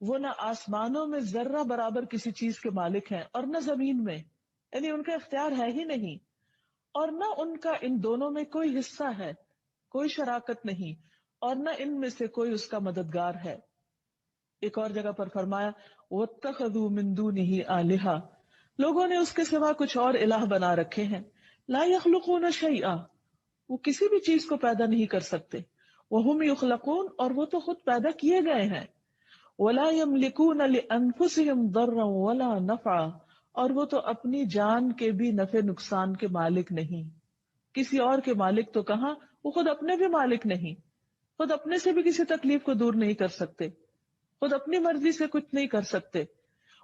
وہ نہ آسمانوں میں ذرہ برابر کسی چیز کے مالک ہیں اور نہ زمین میں، یعنی ان کا اختیار ہے ہی نہیں، اور نہ ان کا ان دونوں میں کوئی حصہ ہے، کوئی شراکت نہیں، اور نہ ان میں سے کوئی اس کا مددگار ہے۔ ایک اور جگہ پر فرمایا وَاتَّخَذُوا مِن دُونِهِ آلِهَةً، لوگوں نے اس کے سوا کچھ اور الہ بنا رکھے ہیں، لا يخلقون شیئا، وہ کسی بھی چیز کو پیدا نہیں کر سکتے، وَهُمْ يُخْلَقُونَ، اور وہ تو خود پیدا کیے گئے ہیں، وَلَا يَمْلِكُونَ لِأَنفُسِهِمْ ضَرًّا وَلَا نَفْعًا، اور وہ تو اپنی جان کے بھی نفع نقصان کے مالک نہیں، کسی اور کے مالک تو کہاں، وہ خود اپنے بھی مالک نہیں، خود اپنے سے بھی کسی تکلیف کو دور نہیں کر سکتے، خود اپنی مرضی سے کچھ نہیں کر سکتے۔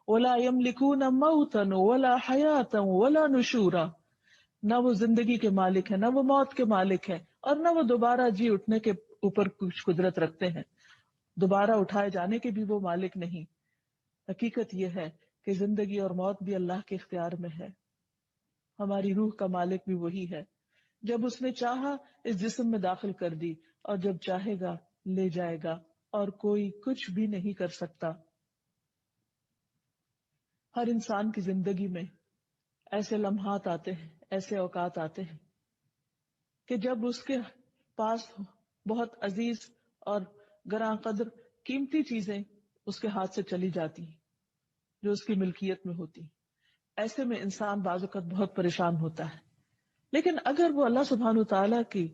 وَلَا يَمْلِكُونَ مَوْتًا وَلَا حَيَاةً وَلَا نُشُورًا، نہ وہ زندگی کے مالک ہیں، نہ وہ موت کے مالک ہیں، اور نہ وہ دوبارہ جی اٹھنے کے اوپر کچھ قدرت رکھتے ہیں، دوبارہ اٹھائے جانے کے بھی وہ مالک نہیں۔ حقیقت یہ ہے کہ زندگی اور موت بھی اللہ کے اختیار میں ہے، ہماری روح کا مالک بھی وہی ہے، جب اس نے چاہا اس جسم میں داخل کر دی، اور جب چاہے گا لے جائے گا، اور کوئی کچھ بھی نہیں کر سکتا۔ ہر انسان کی زندگی میں ایسے لمحات آتے ہیں، ایسے اوقات آتے ہیں کہ جب اس کے پاس بہت عزیز اور گراں قدر قیمتی چیزیں اس کے ہاتھ سے چلی جاتی ہیں جو اس کی ملکیت میں ہوتی، ایسے میں انسان بعض اوقات بہت پریشان ہوتا ہے۔ لیکن اگر وہ اللہ سبحانہ وتعالیٰ کی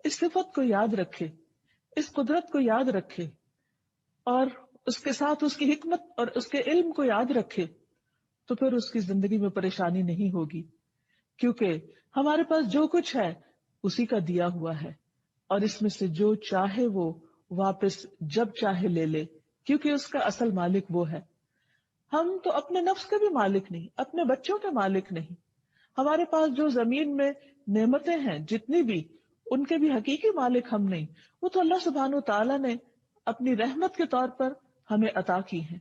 اس صفت کو یاد رکھے، اس قدرت کو یاد رکھے، اور اس کے ساتھ اس کی حکمت اور اس کے علم کو یاد رکھے، تو پھر اس کی زندگی میں پریشانی نہیں ہوگی، کیونکہ ہمارے پاس جو کچھ ہے اسی کا دیا ہوا ہے، اور اس میں سے جو چاہے وہ واپس جب چاہے لے لے، کیونکہ اس کا اصل مالک وہ ہے۔ ہم تو اپنے نفس کے بھی مالک نہیں، اپنے بچوں کے مالک نہیں، ہمارے پاس جو زمین میں نعمتیں ہیں جتنی بھی، ان کے بھی حقیقی مالک ہم نہیں، وہ تو اللہ سبحانہ و تعالیٰ نے اپنی رحمت کے طور پر ہمیں عطا کی ہیں،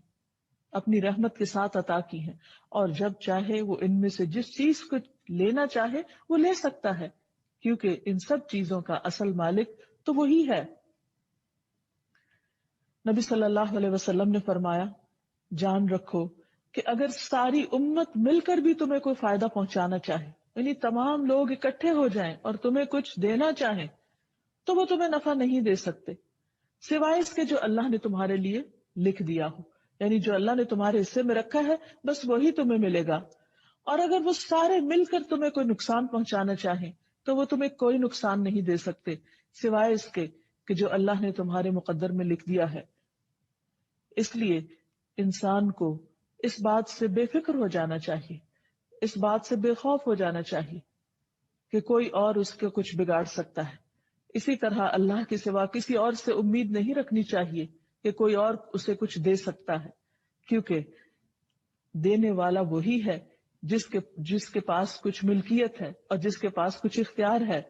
اپنی رحمت کے ساتھ عطا کی ہیں، اور جب چاہے وہ ان میں سے جس چیز کو لینا چاہے وہ لے سکتا ہے، کیونکہ ان سب چیزوں کا اصل مالک تو وہی ہے۔ نبی صلی اللہ علیہ وسلم نے فرمایا جان رکھو کہ اگر ساری امت مل کر بھی تمہیں کوئی فائدہ پہنچانا چاہے، یعنی تمام لوگ اکٹھے ہو جائیں اور تمہیں کچھ دینا چاہیں، تو وہ تمہیں نفع نہیں دے سکتے سوائے اس کے جو اللہ نے تمہارے لیے لکھ دیا ہو، یعنی جو اللہ نے تمہارے حصے میں رکھا ہے بس وہی تمہیں ملے گا۔ اور اگر وہ سارے مل کر تمہیں کوئی نقصان پہنچانا چاہیں تو وہ تمہیں کوئی نقصان نہیں دے سکتے سوائے اس کے کہ جو اللہ نے تمہارے مقدر میں لکھ دیا ہے۔ اس لیے انسان کو اس بات سے بے فکر ہو جانا چاہیے، اس بات سے بے خوف ہو جانا چاہیے کہ کوئی اور اس کو کچھ بگاڑ سکتا ہے۔ اسی طرح اللہ کے سوا کسی اور سے امید نہیں رکھنی چاہیے کہ کوئی اور اسے کچھ دے سکتا ہے، کیونکہ دینے والا وہی ہے جس کے پاس کچھ ملکیت ہے اور جس کے پاس کچھ اختیار ہے۔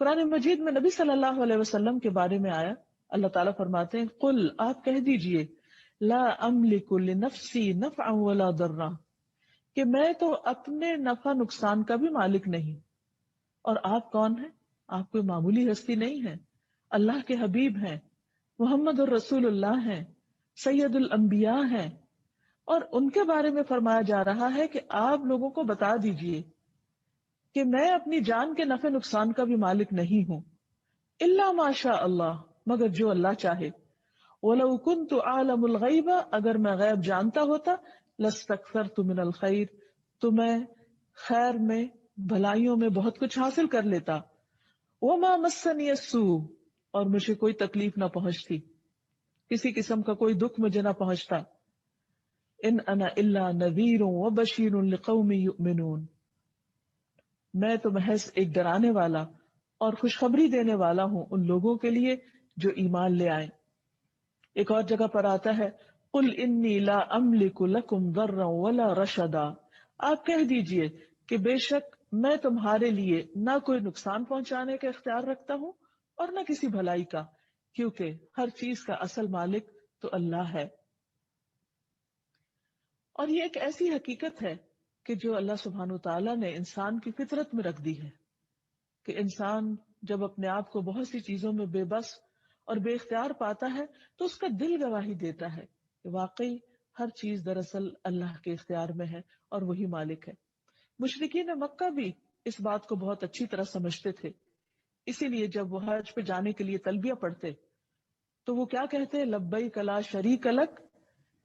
قرآن مجید میں نبی صلی اللہ علیہ وسلم کے بارے میں آیا، اللہ تعالیٰ فرماتے ہیں قل، آپ کہہ دیجئے لا املک لنفسی نفعا ولا ضرا، کہ میں تو اپنے نفع نقصان کا بھی مالک نہیں۔ اور آپ کون ہیں؟ آپ کوئی معمولی ہستی نہیں ہے، اللہ کے حبیب ہیں، محمد الرسول اللہ ہیں، سید الانبیاء ہیں، اور ان کے بارے میں فرمایا جا رہا ہے کہ آپ لوگوں کو بتا دیجئے کہ میں اپنی جان کے نفع نقصان کا بھی مالک نہیں ہوں، الا ما شاء اللہ، مگر جو اللہ چاہے۔ وَلَوْ كُنْتُ أَعْلَمُ الْغَيْبَ، اگر میں غیب جانتا ہوتا، لَاسْتَكْثَرْتُ مِنَ الْخَيْرِ، تو میں خیر میں، بھلائیوں میں بہت کچھ حاصل کر لیتا۔ وَمَا مَسَّنِيَ السُّوءُ، اور مجھے کوئی تکلیف نہ پہنچتی، کسی قسم کا کوئی دکھ مجھے نہ پہنچتا۔ إِنْ أَنَا إِلَّا نَذِيرٌ وَبَشِيرٌ لِقَوْمٍ يُؤْمِنُونَ، میں تو محض ایک ڈرانے والا اور خوشخبری دینے والا ہوں ان لوگوں کے لیے جو ایمان لے آئیں۔ ایک اور جگہ پر آتا ہے قل انی لا املک لکم ضرا ولا رشدا، آپ کہہ دیجئے کہ بے شک میں تمہارے لیے نہ کوئی نقصان پہنچانے کا اختیار رکھتا ہوں اور نہ کسی بھلائی کا، کیونکہ ہر چیز کا اصل مالک تو اللہ ہے۔ اور یہ ایک ایسی حقیقت ہے کہ جو اللہ سبحانہ تعالیٰ نے انسان کی فطرت میں رکھ دی ہے کہ انسان جب اپنے آپ کو بہت سی چیزوں میں بے بس اور بے اختیار پاتا ہے تو اس کا دل گواہی دیتا ہے کہ واقعی ہر چیز دراصل اللہ کے اختیار میں ہے اور وہی مالک ہے۔ مشرکین مکہ بھی اس بات کو بہت اچھی طرح سمجھتے تھے، اسی لیے جب وہ حج پہ جانے کے لیے تلبیہ پڑھتے تو وہ کیا کہتے؟ لبیک لا شریک لک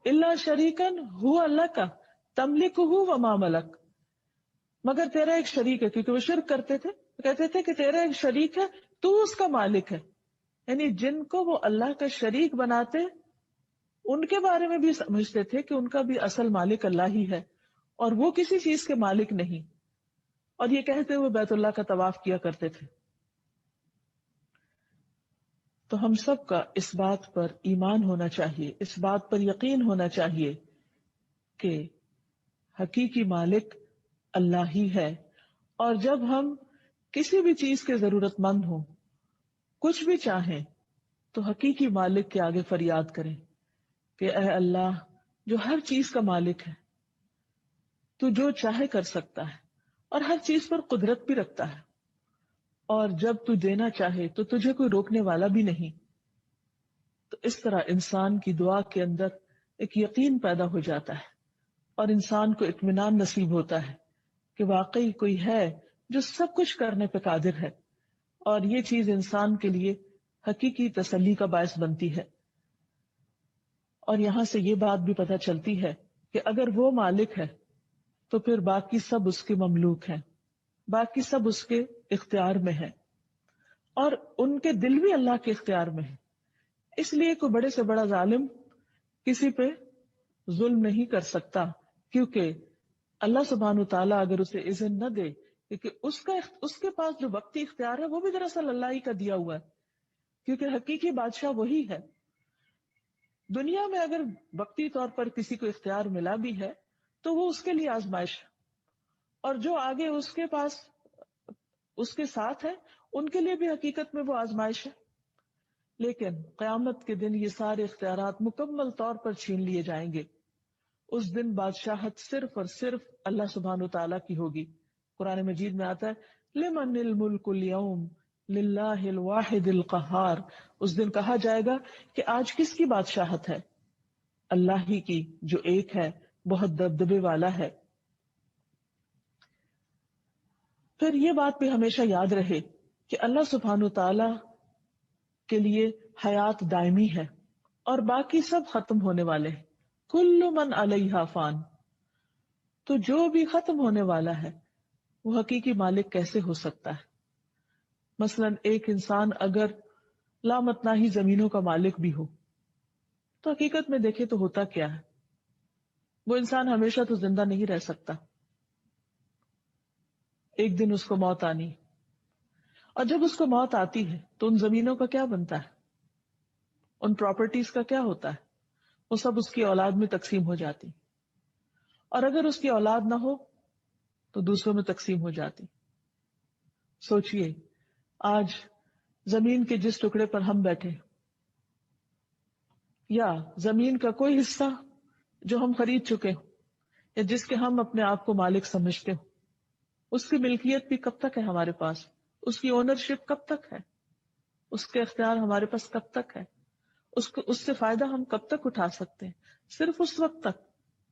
الا شریکن هو لک تملکہ وما ملک، مگر تیرا ایک شریک ہے، کیونکہ وہ شرک کرتے تھے، کہتے تھے کہ تیرا ایک شریک ہے، تو اس کا مالک ہے، یعنی جن کو وہ اللہ کا شریک بناتے ان کے بارے میں بھی سمجھتے تھے کہ ان کا بھی اصل مالک اللہ ہی ہے اور وہ کسی چیز کے مالک نہیں، اور یہ کہتے ہوئے بیت اللہ کا طواف کیا کرتے تھے۔ تو ہم سب کا اس بات پر ایمان ہونا چاہیے، اس بات پر یقین ہونا چاہیے کہ حقیقی مالک اللہ ہی ہے، اور جب ہم کسی بھی چیز کے ضرورت مند ہوں، کچھ بھی چاہیں، تو حقیقی مالک کے آگے فریاد کریں کہ اے اللہ جو ہر چیز کا مالک ہے، تو جو چاہے کر سکتا ہے اور ہر چیز پر قدرت بھی رکھتا ہے، اور جب تو دینا چاہے تو تجھے کوئی روکنے والا بھی نہیں۔ تو اس طرح انسان کی دعا کے اندر ایک یقین پیدا ہو جاتا ہے اور انسان کو اطمینان نصیب ہوتا ہے کہ واقعی کوئی ہے جو سب کچھ کرنے پہ قادر ہے، اور یہ چیز انسان کے لیے حقیقی تسلی کا باعث بنتی ہے۔ اور یہاں سے یہ بات بھی پتہ چلتی ہے کہ اگر وہ مالک ہے تو پھر باقی سب اس کے مملوک ہیں، باقی سب اس کے اختیار میں ہیں، اور ان کے دل بھی اللہ کے اختیار میں ہیں۔ اس لیے کوئی بڑے سے بڑا ظالم کسی پہ ظلم نہیں کر سکتا، کیونکہ اللہ سبحانہ تعالیٰ اگر اسے اذن نہ دے، کیونکہ اس کے پاس جو وقتی اختیار ہے وہ بھی دراصل اللہ ہی کا دیا ہوا ہے، کیونکہ حقیقی بادشاہ وہی ہے۔ دنیا میں اگر وقتی طور پر کسی کو اختیار ملا بھی ہے تو وہ اس کے لیے آزمائش ہے، اور جو آگے اس کے پاس اس کے ساتھ ہے ان کے لیے بھی حقیقت میں وہ آزمائش ہے۔ لیکن قیامت کے دن یہ سارے اختیارات مکمل طور پر چھین لیے جائیں گے۔ اس دن بادشاہت صرف اور صرف اللہ سبحانہ و تعالیٰ کی ہوگی۔ قرآن مجید میں آتا ہے لمن الملک اليوم للہ الواحد القہار، اس دن کہا جائے گا کہ آج کس کی بادشاہت ہے؟ اللہ ہی کی، جو ایک ہے، بہت دبدبے والا ہے۔ پھر یہ بات بھی ہمیشہ یاد رہے کہ اللہ سبحانہ و تعالیٰ کے لیے حیات دائمی ہے اور باقی سب ختم ہونے والے ہیں۔ کل من علیہا فان، تو جو بھی ختم ہونے والا ہے وہ حقیقی مالک کیسے ہو سکتا ہے؟ مثلا ایک انسان اگر لامتناہی زمینوں کا مالک بھی ہو تو حقیقت میں دیکھے تو ہوتا کیا ہے؟ وہ انسان ہمیشہ تو زندہ نہیں رہ سکتا، ایک دن اس کو موت آنی، اور جب اس کو موت آتی ہے تو ان زمینوں کا کیا بنتا ہے؟ ان پراپرٹیز کا کیا ہوتا ہے؟ وہ سب اس کی اولاد میں تقسیم ہو جاتی، اور اگر اس کی اولاد نہ ہو تو دوسروں میں تقسیم ہو جاتی۔ سوچئے آج زمین کے جس ٹکڑے پر ہم بیٹھے، یا زمین کا کوئی حصہ جو ہم خرید چکے ہوں یا جس کے ہم اپنے آپ کو مالک سمجھتے ہوں، اس کی ملکیت بھی کب تک ہے ہمارے پاس؟ اس کی اونرشپ کب تک ہے؟ اس کے اختیار ہمارے پاس کب تک ہے؟ اس سے فائدہ ہم کب تک اٹھا سکتے ہیں؟ صرف اس وقت تک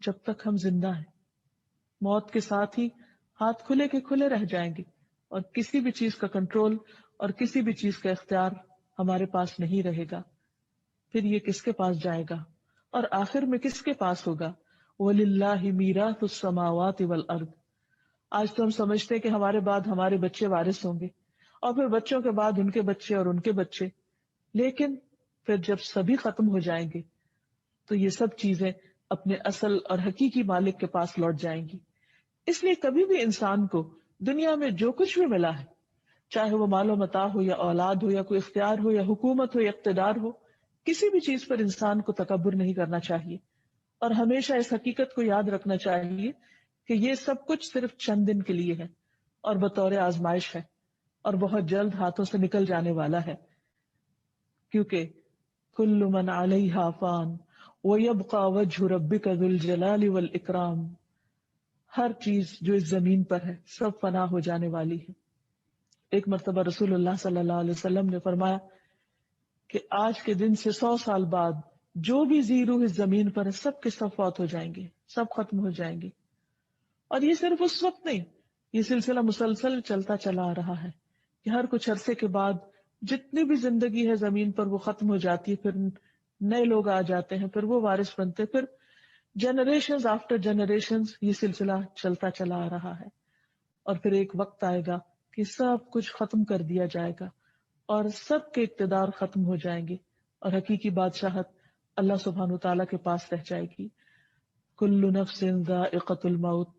جب تک ہم زندہ ہیں۔ موت کے ساتھ ہی ہاتھ کھلے کے کھلے رہ جائیں گے، اور کسی بھی چیز کا کنٹرول اور کسی بھی چیز کا اختیار ہمارے پاس نہیں رہے گا۔ پھر یہ کس کے پاس جائے گا اور آخر میں کس کے پاس ہوگا؟ وَلِلَّهِ مِيرَاثُ السَّمَاوَاتِ وَالْأَرْضِ۔ آج تو ہم سمجھتے ہیں کہ ہمارے بعد ہمارے بچے وارث ہوں گے، اور پھر بچوں کے بعد ان کے بچے اور ان کے بچے، لیکن پھر جب سبھی ختم ہو جائیں گے تو یہ سب چیزیں اپنے اصل اور حقیقی مالک کے پاس لوٹ جائیں گی۔ اس لیے کبھی بھی انسان کو دنیا میں جو کچھ بھی ملا ہے، چاہے وہ مال و متاع ہو یا اولاد ہو یا کوئی اختیار ہو یا حکومت ہو یا اقتدار ہو، کسی بھی چیز پر انسان کو تکبر نہیں کرنا چاہیے، اور ہمیشہ اس حقیقت کو یاد رکھنا چاہیے کہ یہ سب کچھ صرف چند دن کے لیے ہے اور بطور آزمائش ہے، اور بہت جلد ہاتھوں سے نکل جانے والا ہے، کیونکہ کل من علیہا فان ویبقى وجہ ربک ذو الجلال والاکرام، ہر چیز جو اس زمین پر ہے سب فنا ہو جانے والی ہے۔ ایک مرتبہ رسول اللہ صلی اللہ علیہ وسلم نے فرمایا کہ آج کے دن سے 100 سال بعد جو بھی زی روح اس زمین پر ہے سب کے سب فوت ہو جائیں گے، سب ختم ہو جائیں گے. اور یہ صرف اس وقت نہیں، یہ سلسلہ مسلسل چلتا چلا آ رہا ہے کہ ہر کچھ عرصے کے بعد جتنی بھی زندگی ہے زمین پر وہ ختم ہو جاتی ہے، پھر نئے لوگ آ جاتے ہیں، پھر وہ وارث بنتے، پھر جنریشنز آفٹر جنریشنز یہ سلسلہ چلتا چلا آ رہا ہے. اور پھر ایک وقت آئے گا کہ سب کچھ ختم کر دیا جائے گا اور سب کے اقتدار ختم ہو جائیں گے اور حقیقی بادشاہت اللہ سبحانہ وتعالیٰ کے پاس رہ جائے گی. کل نفس ذائقۃ الموت،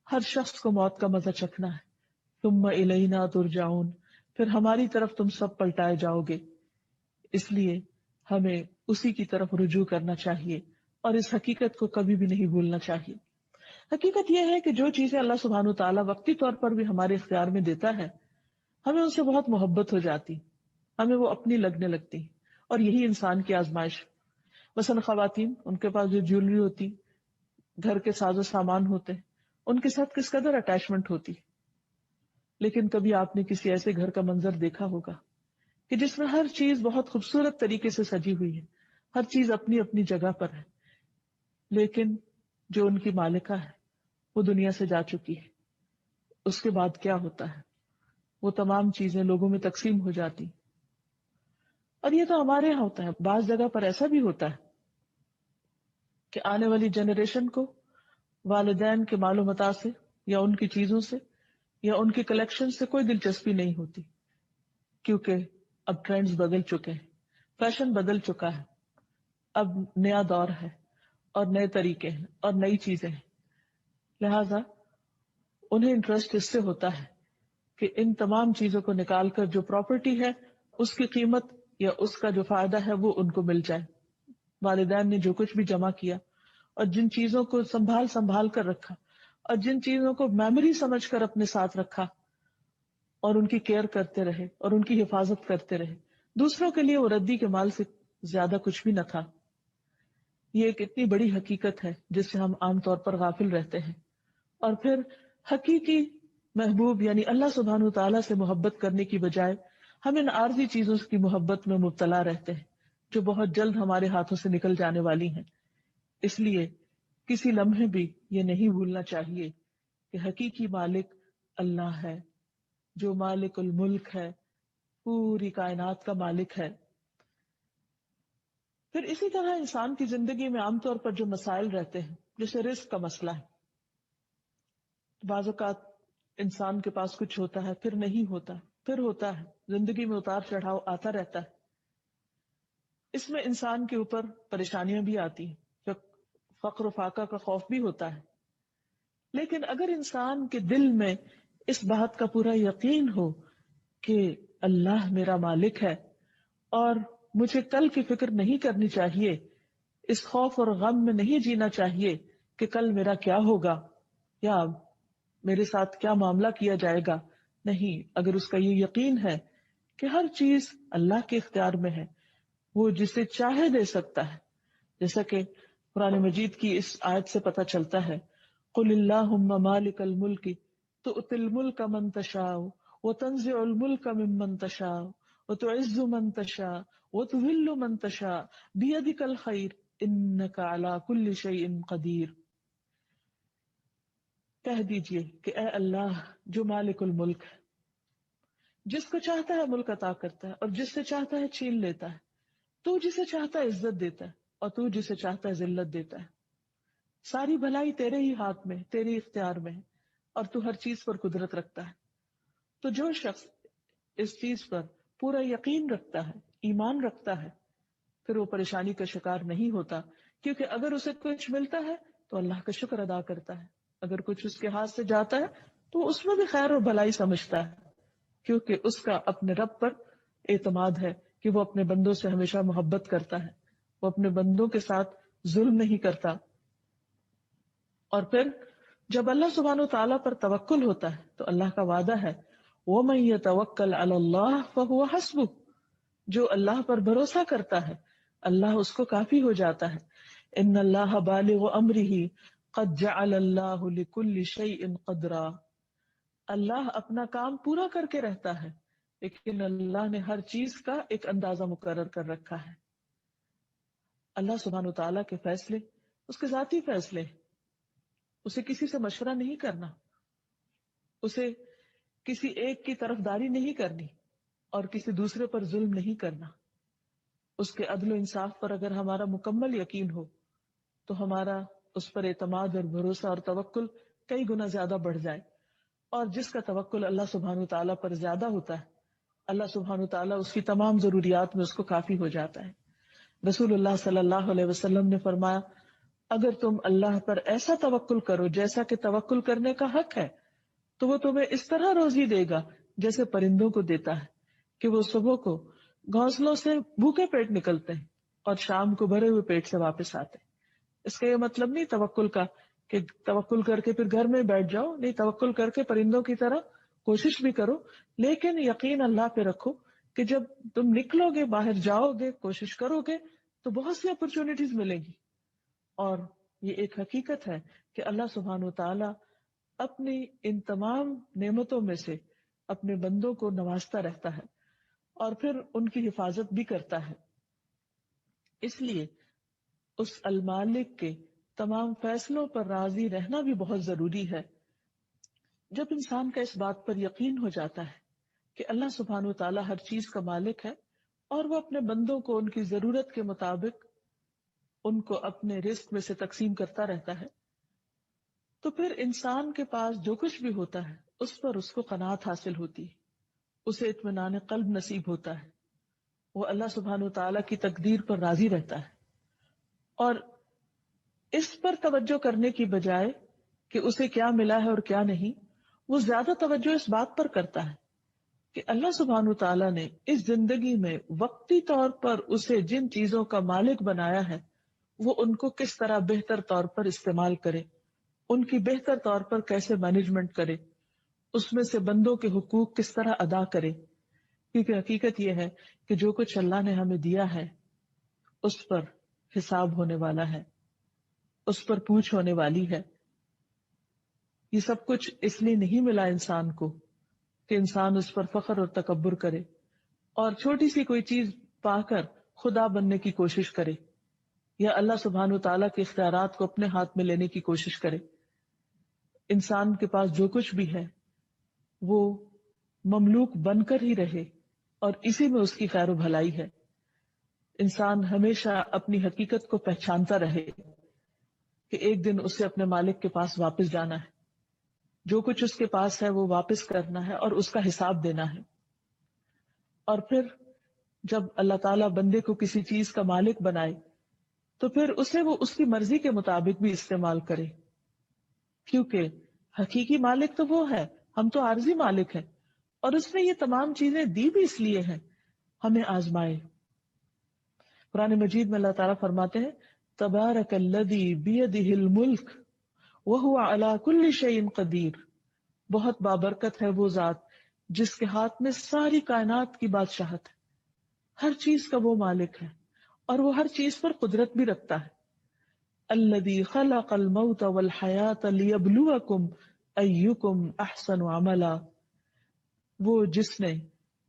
ہر شخص کو موت کا مزہ چکھنا ہے. ثم الینا ترجعون، پھر ہماری طرف تم سب پلٹائے جاؤ گے. اس لیے ہمیں اسی کی طرف رجوع کرنا چاہیے اور اس حقیقت کو کبھی بھی نہیں بھولنا چاہیے. حقیقت یہ ہے کہ جو چیزیں اللہ سبحانہ وتعالیٰ وقتی طور پر بھی ہمارے اختیار میں دیتا ہے ہمیں ان سے بہت محبت ہو جاتی، ہمیں وہ اپنی لگنے لگتی، اور یہی انسان کی آزمائش. مثلا خواتین، ان کے پاس جو جیولری ہوتی، گھر کے ساز و سامان ہوتے، ان کے ساتھ کس قدر اٹیچمنٹ ہوتی. لیکن کبھی آپ نے کسی ایسے گھر کا منظر دیکھا ہوگا کہ جس میں ہر چیز بہت خوبصورت طریقے سے سجی ہوئی ہے، ہر چیز اپنی اپنی جگہ پر ہے، لیکن جو ان کی مالکہ ہے وہ دنیا سے جا چکی ہے. اس کے بعد کیا ہوتا ہے؟ وہ تمام چیزیں لوگوں میں تقسیم ہو جاتی. اور یہ تو ہمارے یہاں ہوتا ہے، بعض جگہ پر ایسا بھی ہوتا ہے کہ آنے والی جنریشن کو والدین کے مال و متاع سے یا ان کی چیزوں سے یا ان کی کلیکشن سے کوئی دلچسپی نہیں ہوتی، کیونکہ اب ٹرینڈز بدل چکے ہیں، فیشن بدل چکا ہے، اب نیا دور ہے اور نئے طریقے ہیں اور نئی چیزیں ہیں. لہذا انہیں انٹرسٹ اس سے ہوتا ہے کہ ان تمام چیزوں کو نکال کر جو پراپرٹی ہے اس کی قیمت یا اس کا جو فائدہ ہے وہ ان کو مل جائے. والدین نے جو کچھ بھی جمع کیا اور جن چیزوں کو سنبھال سنبھال کر رکھا اور جن چیزوں کو میموری سمجھ کر اپنے ساتھ رکھا اور ان کی کیئر کرتے رہے اور ان کی حفاظت کرتے رہے، دوسروں کے لیے وہ ردی کے مال سے زیادہ کچھ بھی نہ تھا. یہ ایک اتنی بڑی حقیقت ہے جس سے ہم عام طور پر غافل رہتے ہیں، اور پھر حقیقی محبوب یعنی اللہ سبحانہ تعالیٰ سے محبت کرنے کی بجائے ہم ان عارضی چیزوں کی محبت میں مبتلا رہتے ہیں جو بہت جلد ہمارے ہاتھوں سے نکل جانے والی ہیں. اس لیے کسی لمحے بھی یہ نہیں بھولنا چاہیے کہ حقیقی مالک اللہ ہے، جو مالک الملک ہے، پوری کائنات کا مالک ہے. پھر اسی طرح انسان کی زندگی میں عام طور پر جو مسائل رہتے ہیں، جیسے رزق کا مسئلہ ہے. بعض اوقات انسان کے پاس کچھ ہوتا ہے، پھر نہیں ہوتا، پھر ہوتا ہے. زندگی میں اتار چڑھاؤ آتا رہتا ہے. اس میں انسان کے اوپر پریشانیاں بھی آتی ہیں، جو فقر و فاقہ کا خوف بھی ہوتا ہے. لیکن اگر انسان کے دل میں اس بات کا پورا یقین ہو کہ اللہ میرا مالک ہے اور مجھے کل کی فکر نہیں کرنی چاہیے، اس خوف اور غم میں نہیں جینا چاہیے کہ کل میرا کیا ہوگا یا میرے ساتھ کیا معاملہ کیا جائے گا. نہیں، اگر اس کا یہ یقین ہے کہ ہر چیز اللہ کے اختیار میں ہے، وہ جسے چاہے دے سکتا ہے. جیسا کہ قرآن مجید کی اس آیت سے پتہ چلتا ہے، قل اللہم مالک الملک تؤتی الملک من تشاء وتنزع الملک ممن تشاء وتعز من تشاء وتذل من تشاء بیدک الخیر انک علی کل شیء قدیر. کہہ دیجئے کہ اے اللہ جو مالک الملک ہے، جس کو چاہتا ہے ملک عطا کرتا ہے اور جس سے چاہتا ہے چھین لیتا ہے. تو جسے چاہتا ہے عزت دیتا ہے اور تو جسے چاہتا ہے ذلت دیتا ہے. ساری بھلائی تیرے ہی ہاتھ میں، تیرے اختیار میں ہے، اور تو ہر چیز پر قدرت رکھتا ہے. تو جو شخص اس چیز پر پورا یقین رکھتا ہے، ایمان رکھتا ہے، پھر وہ پریشانی کا شکار نہیں ہوتا، کیونکہ اگر اسے کچھ ملتا ہے تو اللہ کا شکر ادا کرتا ہے. اگر کچھ اس کے ہاتھ سے جاتا ہے تو اس میں بھی خیر اور بھلائی سمجھتا ہے، کیونکہ اس کا اپنے رب پر اعتماد ہے کہ وہ اپنے بندوں سے ہمیشہ محبت کرتا ہے، وہ اپنے بندوں کے ساتھ ظلم نہیں کرتا. اور پھر جب اللہ سبحانہ تعالیٰ پر توکل ہوتا ہے تو اللہ کا وعدہ ہے وَمَن يَتَوَكَّلْ عَلَى اللَّهِ فَهُوَ حَسْبُهُ، جو اللہ پر بھروسہ کرتا ہے اللہ اس کو کافی ہو جاتا ہے. ان اللہ بالغ امرہ قد جعل اللہ لکل شیء قدرا، اللہ اپنا کام پورا کر کے رہتا ہے، لیکن اللہ نے ہر چیز کا ایک اندازہ مقرر کر رکھا ہے. اللہ سبحانہ وتعالیٰ کے فیصلے اس کے ذاتی فیصلے، اسے کسی سے مشورہ نہیں کرنا، اسے کسی ایک کی طرفداری نہیں کرنی اور کسی دوسرے پر ظلم نہیں کرنا. اس کے عدل و انصاف پر اگر ہمارا مکمل یقین ہو تو ہمارا اس پر اعتماد اور بھروسہ اور توکل کئی گنا زیادہ بڑھ جائے. اور جس کا توکل اللہ سبحانہ تعالیٰ پر زیادہ ہوتا ہے، اللہ سبحانہ تعالیٰ اس کی تمام ضروریات میں اس کو کافی ہو جاتا ہے. رسول اللہ صلی اللہ علیہ وسلم نے فرمایا، اگر تم اللہ پر ایسا توکل کرو جیسا کہ توکل کرنے کا حق ہے تو وہ تمہیں اس طرح روزی دے گا جیسے پرندوں کو دیتا ہے کہ وہ صبح کو گھونسلوں سے بھوکے پیٹ نکلتے ہیں اور شام کو بھرے ہوئے پیٹ سے واپس آتے ہیں. اس کا یہ مطلب نہیں توکل کا کہ توکل کر کے پھر گھر میں بیٹھ جاؤ، نہیں، توکل کر کے پرندوں کی طرح کوشش بھی کرو، لیکن یقین اللہ پہ رکھو کہ جب تم نکلو گے، باہر جاؤ گے، کوشش کرو گے تو بہت سی اپرچونٹیز ملیں گی. اور یہ ایک حقیقت ہے کہ اللہ سبحانہ وتعالی اپنی ان تمام نعمتوں میں سے اپنے بندوں کو نوازتا رہتا ہے اور پھر ان کی حفاظت بھی کرتا ہے. اس لیے اس المالک کے تمام فیصلوں پر راضی رہنا بھی بہت ضروری ہے. جب انسان کا اس بات پر یقین ہو جاتا ہے کہ اللہ سبحانہ وتعالی ہر چیز کا مالک ہے اور وہ اپنے بندوں کو ان کی ضرورت کے مطابق ان کو اپنے رزق میں سے تقسیم کرتا رہتا ہے، تو پھر انسان کے پاس جو کچھ بھی ہوتا ہے اس پر اس کو قناعت حاصل ہوتی ہے، اسے اطمینان قلب نصیب ہوتا ہے، وہ اللہ سبحانہ وتعالی کی تقدیر پر راضی رہتا ہے. اور اس پر توجہ کرنے کی بجائے کہ اسے کیا ملا ہے اور کیا نہیں، وہ زیادہ توجہ اس بات پر کرتا ہے کہ اللہ سبحانہ وتعالی نے اس زندگی میں وقتی طور پر اسے جن چیزوں کا مالک بنایا ہے وہ ان کو کس طرح بہتر طور پر استعمال کرے، ان کی بہتر طور پر کیسے مینجمنٹ کرے، اس میں سے بندوں کے حقوق کس طرح ادا کرے. کیونکہ حقیقت یہ ہے کہ جو کچھ اللہ نے ہمیں دیا ہے اس پر حساب ہونے والا ہے، اس پر پوچھ ہونے والی ہے. یہ سب کچھ اس لیے نہیں ملا انسان کو کہ انسان اس پر فخر اور تکبر کرے اور چھوٹی سی کوئی چیز پا کر خدا بننے کی کوشش کرے یا اللہ سبحانہ وتعالیٰ کے اختیارات کو اپنے ہاتھ میں لینے کی کوشش کرے. انسان کے پاس جو کچھ بھی ہے وہ مملوک بن کر ہی رہے اور اسی میں اس کی خیر و بھلائی ہے. انسان ہمیشہ اپنی حقیقت کو پہچانتا رہے کہ ایک دن اسے اپنے مالک کے پاس واپس جانا ہے، جو کچھ اس کے پاس ہے وہ واپس کرنا ہے اور اس کا حساب دینا ہے. اور پھر جب اللہ تعالیٰ بندے کو کسی چیز کا مالک بنائے تو پھر اسے وہ اس کی مرضی کے مطابق بھی استعمال کرے، کیونکہ حقیقی مالک تو وہ ہے، ہم تو عارضی مالک ہیں، اور اس نے یہ تمام چیزیں دی بھی اس لیے ہیں ہمیں آزمائے. قرآن مجید میں اللہ تعالیٰ فرماتے ہیں، تبارک الذی بیدہ الملک وہو علی کل شیء قدیر، بہت بابرکت ہے وہ ذات جس کے ہاتھ میں ساری کائنات کی بادشاہت ہے، ہر چیز کا وہ مالک ہے اور وہ ہر چیز پر قدرت بھی رکھتا ہے. الذی خلق الموت والحیاۃ لیبلوکم ایکم احسن عملا، وہ جس نے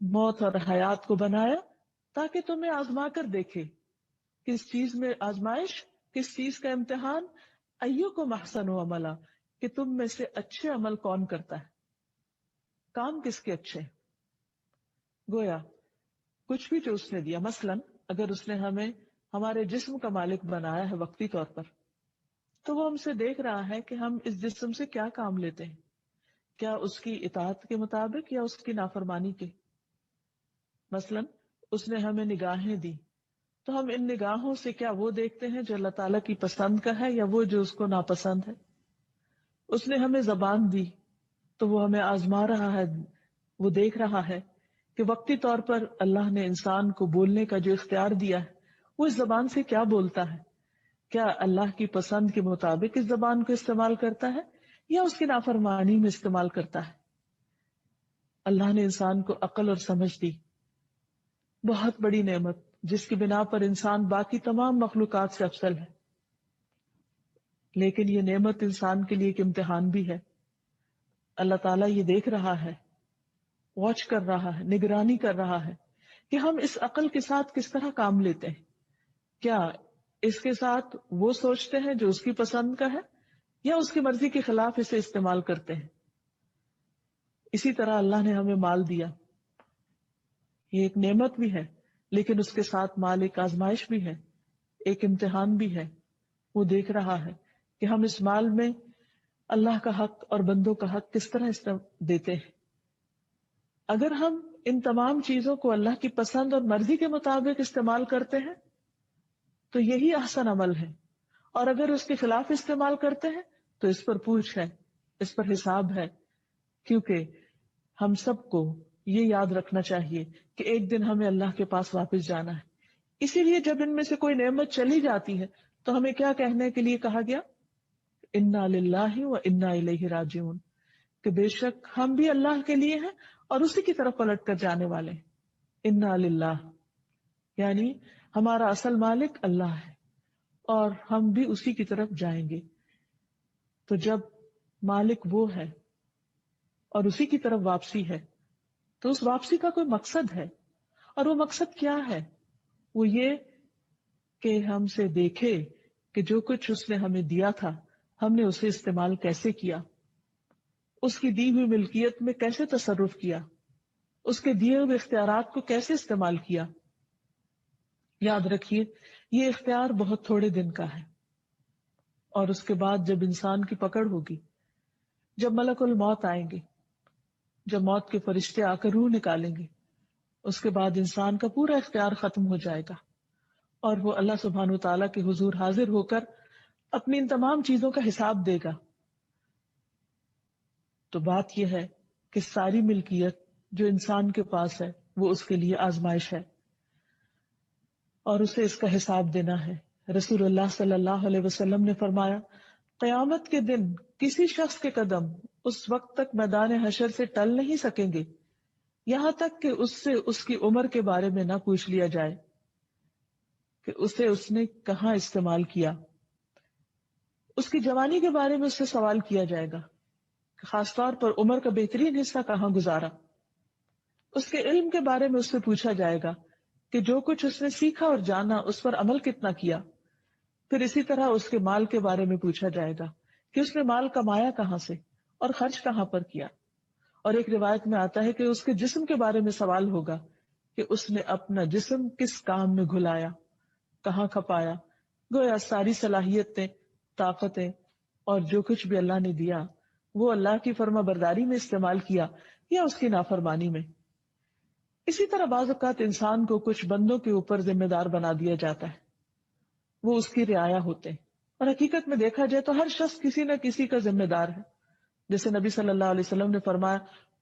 موت اور حیات کو بنایا تاکہ تمہیں آزما کر دیکھے. کس چیز میں آزمائش، کس چیز کا امتحان؟ ایکم احسن عملا، کہ تم میں سے اچھے عمل کون کرتا ہے. کام کس کے اچھے؟ گویا کچھ بھی جو اس نے دیا، مثلا اگر اس نے ہمیں ہمارے جسم کا مالک بنایا ہے وقتی طور پر، تو وہ ہم سے دیکھ رہا ہے کہ ہم اس جسم سے کیا کام لیتے ہیں، کیا اس کی اطاعت کے مطابق یا اس کی نافرمانی کے. مثلا اس نے ہمیں نگاہیں دی تو ہم ان نگاہوں سے کیا وہ دیکھتے ہیں جو اللہ تعالیٰ کی پسند کا ہے یا وہ جو اس کو ناپسند ہے. اس نے ہمیں زبان دی تو وہ ہمیں آزما رہا ہے، وہ دیکھ رہا ہے کہ وقتی طور پر اللہ نے انسان کو بولنے کا جو اختیار دیا ہے وہ اس زبان سے کیا بولتا ہے، کیا اللہ کی پسند کے مطابق اس زبان کو استعمال کرتا ہے یا اس کی نافرمانی میں استعمال کرتا ہے. اللہ نے انسان کو عقل اور سمجھ دی، بہت بڑی نعمت جس کی بنا پر انسان باقی تمام مخلوقات سے افضل ہے. لیکن یہ نعمت انسان کے لیے ایک امتحان بھی ہے. اللہ تعالیٰ یہ دیکھ رہا ہے واچ کر رہا ہے، نگرانی کر رہا ہے کہ ہم اس عقل کے ساتھ کس طرح کام لیتے ہیں. کیا اس کے ساتھ وہ سوچتے ہیں جو اس کی پسند کا ہے، یا اس کی مرضی کے خلاف اسے استعمال کرتے ہیں. اسی طرح اللہ نے ہمیں مال دیا، یہ ایک نعمت بھی ہے، لیکن اس کے ساتھ مال ایک آزمائش بھی ہے، ایک امتحان بھی ہے. وہ دیکھ رہا ہے کہ ہم اس مال میں اللہ کا حق اور بندوں کا حق کس طرح دیتے ہیں. اگر ہم ان تمام چیزوں کو اللہ کی پسند اور مرضی کے مطابق استعمال کرتے ہیں تو یہی احسن عمل ہے، اور اگر اس کے خلاف استعمال کرتے ہیں تو اس پر پوچھ ہے، اس پر حساب ہے. کیونکہ ہم سب کو یہ یاد رکھنا چاہیے کہ ایک دن ہمیں اللہ کے پاس واپس جانا ہے. اسی لیے جب ان میں سے کوئی نعمت چلی جاتی ہے تو ہمیں کیا کہنے کے لیے کہا گیا؟ انا للہ و انا الیہ راجعون، کہ بے شک ہم بھی اللہ کے لیے ہیں اور اسی کی طرف پلٹ کر جانے والے ہیں. انا للہ یعنی ہمارا اصل مالک اللہ ہے اور ہم بھی اسی کی طرف جائیں گے. تو جب مالک وہ ہے اور اسی کی طرف واپسی ہے تو اس واپسی کا کوئی مقصد ہے، اور وہ مقصد کیا ہے؟ وہ یہ کہ ہم سے دیکھے کہ جو کچھ اس نے ہمیں دیا تھا ہم نے اسے استعمال کیسے کیا، اس کی دی ہوئی ملکیت میں کیسے تصرف کیا، اس کے دیے ہوئے اختیارات کو کیسے استعمال کیا. یاد رکھیے یہ اختیار بہت تھوڑے دن کا ہے، اور اس کے بعد جب انسان کی پکڑ ہوگی، جب ملک الموت آئیں گے، جب موت کے فرشتے آ کر روح نکالیں گے، اس کے بعد انسان کا پورا اختیار ختم ہو جائے گا اور وہ اللہ سبحانہ و تعالیٰ کے حضور حاضر ہو کر اپنی ان تمام چیزوں کا حساب دے گا. تو بات یہ ہے کہ ساری ملکیت جو انسان کے پاس ہے وہ اس کے لیے آزمائش ہے اور اسے اس کا حساب دینا ہے. رسول اللہ صلی اللہ علیہ وسلم نے فرمایا، قیامت کے دن کسی شخص کے قدم اس وقت تک میدان حشر سے ٹل نہیں سکیں گے یہاں تک کہ اس سے اس کی عمر کے بارے میں نہ پوچھ لیا جائے کہ اسے اس نے کہاں استعمال کیا. اس کی جوانی کے بارے میں اس سے سوال کیا جائے گا، خاص طور پر عمر کا بہترین حصہ کہاں گزارا. اس کے علم کے بارے میں اس سے پوچھا جائے گا کہ جو کچھ اس نے سیکھا اور جانا اس پر عمل کتنا کیا. پھر اسی طرح اس کے مال کے بارے میں پوچھا جائے گا کہ اس نے مال کمایا کہاں سے اور خرچ کہاں پر کیا. اور ایک روایت میں آتا ہے کہ اس کے جسم کے بارے میں سوال ہوگا کہ اس نے اپنا جسم کس کام میں گھلایا، کہاں کھپایا. گویا ساری صلاحیتیں، طاقتیں اور جو کچھ بھی اللہ نے دیا وہ اللہ کی فرما برداری میں استعمال کیا یا اس کی نافرمانی میں. اسی طرح بعض اوقات انسان کو کچھ بندوں کے اوپر ذمہ دار بنا دیا جاتا ہے، وہ اس کی رعایا ہوتے ہیں، اور حقیقت میں دیکھا جائے تو ہر شخص کسی نہ کسی کا ذمہ دار ہے. جیسے نبی صلی اللہ علیہ وسلم نے فرمایا،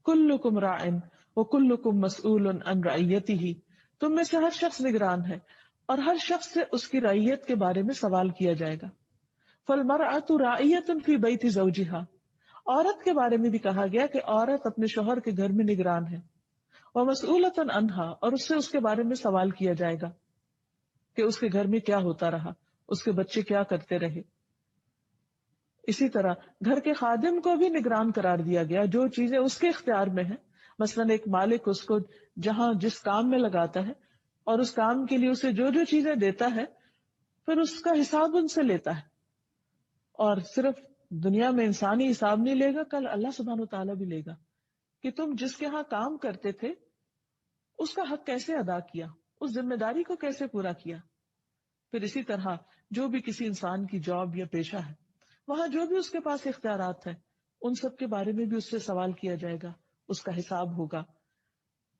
کلکم راعٍ وکلکم مسئول عن رعیتہ، تم میں سے ہر شخص نگران ہے اور ہر شخص سے اس کی رعیت کے بارے میں سوال کیا جائے گا. فالمرأة راعیۃ فی بیت زوجہا، عورت کے بارے میں بھی کہا گیا کہ عورت اپنے شوہر کے گھر میں نگران ہے. ومسئولۃ عنہا، اور اس سے اس کے بارے میں سوال کیا جائے گا کہ اس کے گھر میں کیا ہوتا رہا، اس کے بچے کیا کرتے رہے. اسی طرح گھر کے خادم کو بھی نگران قرار دیا گیا، جو چیزیں اس کے اختیار میں ہیں. مثلا ایک مالک اس کو جہاں جس کام میں لگاتا ہے اور اس کام کے لیے اسے جو جو چیزیں دیتا ہے پھر اس کا حساب ان سے لیتا ہے. اور صرف دنیا میں انسانی حساب نہیں لے گا، کل اللہ سبحانہ و تعالیٰ بھی لے گا کہ تم جس کے ہاں کام کرتے تھے اس کا حق کیسے ادا کیا، اس ذمہ داری کو کیسے پورا کیا. پھر اسی طرح جو بھی کسی انسان کی جاب یا پیشہ ہے وہاں جو بھی اس کے پاس اختیارات ہیں ان سب کے بارے میں بھی اس سے سوال کیا جائے گا، اس کا حساب ہوگا.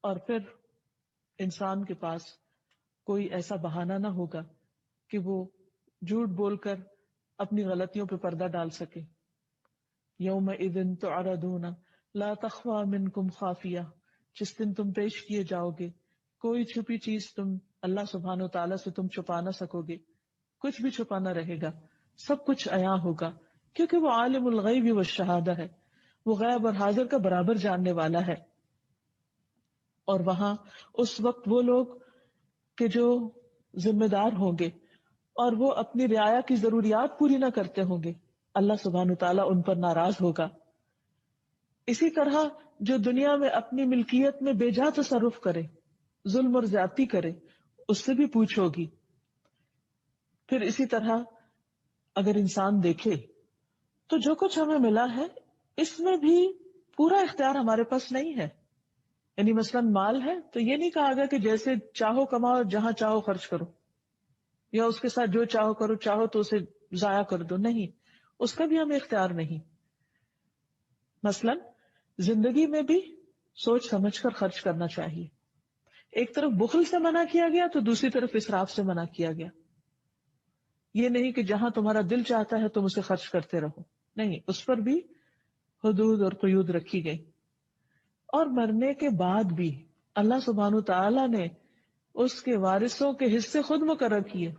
اور پھر انسان کے پاس کوئی ایسا بہانہ نہ ہوگا کہ وہ جھوٹ بول کر اپنی غلطیوں پہ پردہ ڈال سکے. یومئذ تعرضون لا تخفی منکم خافیہ، جس دن تم پیش کیے جاؤ گے کوئی چھپی چیز تم اللہ سبحانہ و تعالیٰ سے تم چھپا نہ سکو گے، کچھ بھی چھپا نہ رہے گا، سب کچھ عیاں ہوگا، کیونکہ وہ عالم الغیب والشہادہ ہے، وہ غیب اور حاضر کا برابر جاننے والا ہے. اور وہاں اس وقت وہ لوگ کہ جو ذمہ دار ہوں گے اور وہ اپنی رعایا کی ضروریات پوری نہ کرتے ہوں گے، اللہ سبحانہ تعالیٰ ان پر ناراض ہوگا. اسی طرح جو دنیا میں اپنی ملکیت میں بے جا تصرف کرے، ظلم اور زیادتی کرے، اس سے بھی پوچھ ہوگی۔ پھر اسی طرح اگر انسان دیکھے تو جو کچھ ہمیں ملا ہے اس میں بھی پورا اختیار ہمارے پاس نہیں ہے۔ یعنی مثلاً مال ہے تو یہ نہیں کہا گیا کہ جیسے چاہو کماؤ اور جہاں چاہو خرچ کرو، یا اس کے ساتھ جو چاہو کرو، چاہو تو اسے ضائع کر دو، نہیں، اس کا بھی ہمیں اختیار نہیں۔ مثلاً زندگی میں بھی سوچ سمجھ کر خرچ کرنا چاہیے۔ ایک طرف بخل سے منع کیا گیا تو دوسری طرف اسراف سے منع کیا گیا۔ یہ نہیں کہ جہاں تمہارا دل چاہتا ہے تم اسے خرچ کرتے رہو، نہیں، اس پر بھی حدود اور قیود رکھی گئی۔ اور مرنے کے بعد بھی اللہ سبحانہ تعالیٰ نے اس کے وارثوں کے حصے خود مقرر کیے۔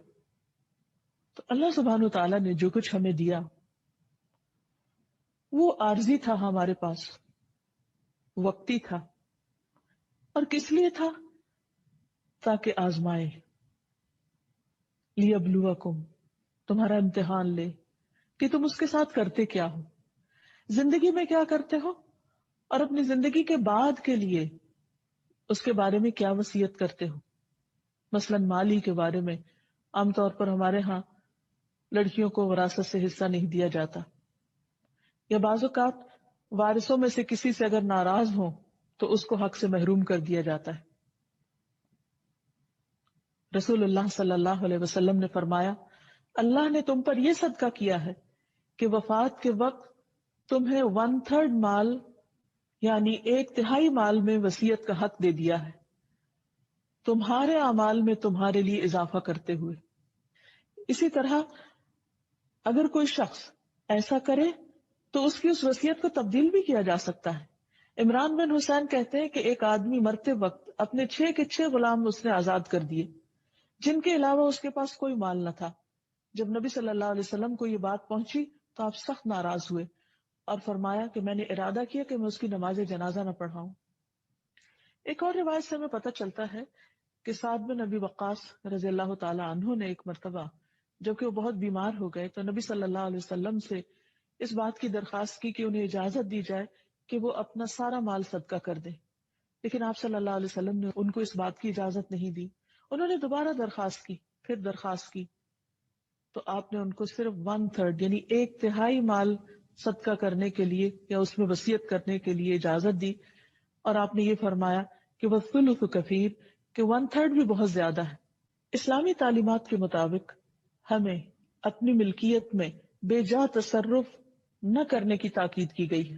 تو اللہ سبحانہ تعالیٰ نے جو کچھ ہمیں دیا وہ عارضی تھا، ہمارے پاس وقتی تھا، اور کس لیے تھا؟ تاکہ آزمائے، لیبلوکم، تمہارا امتحان لے کہ تم اس کے ساتھ کرتے کیا ہو، زندگی میں کیا کرتے ہو، اور اپنی زندگی کے بعد کے لیے اس کے بارے میں کیا وصیت کرتے ہو۔ مثلاً مالی کے بارے میں عام طور پر ہمارے ہاں لڑکیوں کو وراثت سے حصہ نہیں دیا جاتا، یا بعض اوقات وارثوں میں سے کسی سے اگر ناراض ہوں تو اس کو حق سے محروم کر دیا جاتا ہے۔ رسول اللہ صلی اللہ علیہ وسلم نے فرمایا، اللہ نے تم پر یہ صدقہ کیا ہے کہ وفات کے وقت تمہیں 1/3 مال، یعنی 1/3 مال میں وصیت کا حق دے دیا ہے، تمہارے اعمال میں تمہارے لیے اضافہ کرتے ہوئے۔ اسی طرح اگر کوئی شخص ایسا کرے تو اس کی اس وصیت کو تبدیل بھی کیا جا سکتا ہے۔ عمران بن حسین کہتے ہیں کہ ایک آدمی مرتے وقت اپنے 6 کے 6 غلام اس نے آزاد کر دیے، جن کے علاوہ اس کے پاس کوئی مال نہ تھا۔ جب نبی صلی اللہ علیہ وسلم کو یہ بات پہنچی تو آپ سخت ناراض ہوئے اور فرمایا کہ میں نے ارادہ کیا کہ میں اس کی نماز جنازہ نہ پڑھاؤں۔ ایک اور روایت سے ہمیں پتہ چلتا ہے کہ سعد بن ابی وقاص رضی اللہ تعالی عنہ نے ایک مرتبہ جبکہ وہ بہت بیمار ہو گئے تو نبی صلی اللہ علیہ وسلم سے اس بات کی درخواست کی کہ انہیں اجازت دی جائے کہ وہ اپنا سارا مال صدقہ کر دیں، لیکن آپ صلی اللہ علیہ وسلم نے ان کو اس بات کی اجازت نہیں دی۔ انہوں نے دوبارہ درخواست کی، پھر درخواست کی، تو آپ نے ان کو صرف 1/3 یعنی 1/3 مال صدقہ کرنے کے لیے یا اس میں وصیت کرنے کے لیے اجازت دی، اور آپ نے یہ فرمایا کہ وَالثُّلُثُ کثیر، کہ 1/3 بھی بہت زیادہ ہے۔ اسلامی تعلیمات کے مطابق ہمیں اپنی ملکیت میں بے جا تصرف نہ کرنے کی تاکید کی گئی ہے۔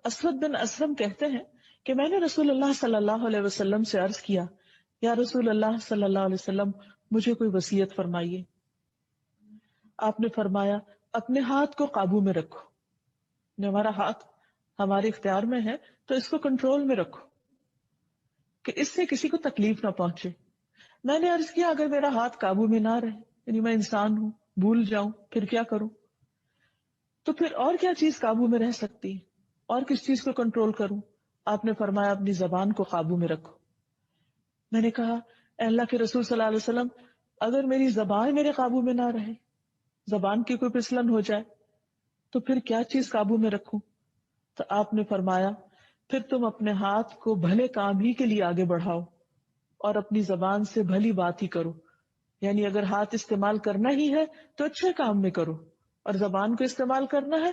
اسود بن اسلم کہتے ہیں کہ میں نے رسول اللہ صلی اللہ علیہ وسلم سے عرض کیا، یا رسول اللہ صلی اللہ علیہ وسلم مجھے کوئی وصیت فرمائیے۔ آپ نے فرمایا اپنے ہاتھ کو قابو میں رکھو، جو ہمارا ہاتھ ہمارے اختیار میں ہے تو اس کو کنٹرول میں رکھو کہ اس سے کسی کو تکلیف نہ پہنچے۔ میں نے عرض کیا اگر میرا ہاتھ قابو میں نہ رہے، یعنی میں انسان ہوں، بھول جاؤں، پھر کیا کروں؟ تو پھر اور کیا چیز قابو میں رہ سکتی ہے، اور کس چیز کو کنٹرول کروں؟ آپ نے فرمایا اپنی زبان کو قابو میں رکھو۔ میں نے کہا اے اللہ کے رسول صلی اللہ علیہ وسلم اگر میری زبان میرے قابو میں نہ رہے، زبان کی کوئی پھسلن ہو جائے تو پھر کیا چیز قابو میں رکھوں؟ تو آپ نے فرمایا پھر تم اپنے ہاتھ کو بھلے کام ہی کے لیے آگے بڑھاؤ اور اپنی زبان سے بھلی بات ہی کرو، یعنی اگر ہاتھ استعمال کرنا ہی ہے تو اچھے کام میں کرو، اور زبان کو استعمال کرنا ہے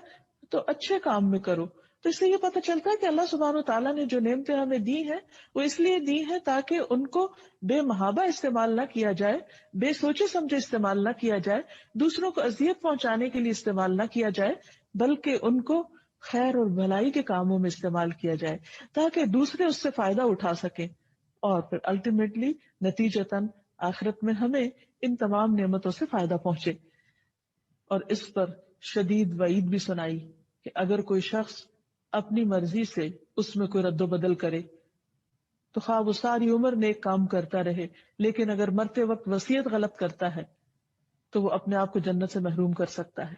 تو اچھے کام میں کرو۔ تو اس سے یہ پتہ چلتا ہے کہ اللہ سبحانہ وتعالیٰ نے جو نعمتیں ہمیں دی ہیں وہ اس لیے دی ہیں تاکہ ان کو بے محابہ استعمال نہ کیا جائے، بے سوچے سمجھے استعمال نہ کیا جائے، دوسروں کو اذیت پہنچانے کے لیے استعمال نہ کیا جائے، بلکہ ان کو خیر اور بھلائی کے کاموں میں استعمال کیا جائے تاکہ دوسرے اس سے فائدہ اٹھا سکیں، اور پھر الٹیمیٹلی نتیجتاً آخرت میں ہمیں ان تمام نعمتوں سے فائدہ پہنچے۔ اور اس پر شدید وعید بھی سنائی کہ اگر کوئی شخص اپنی مرضی سے اس میں کوئی رد و بدل کرے تو خواہ وہ ساری عمر نیک کام کرتا رہے، لیکن اگر مرتے وقت وصیت غلط کرتا ہے تو وہ اپنے آپ کو جنت سے محروم کر سکتا ہے۔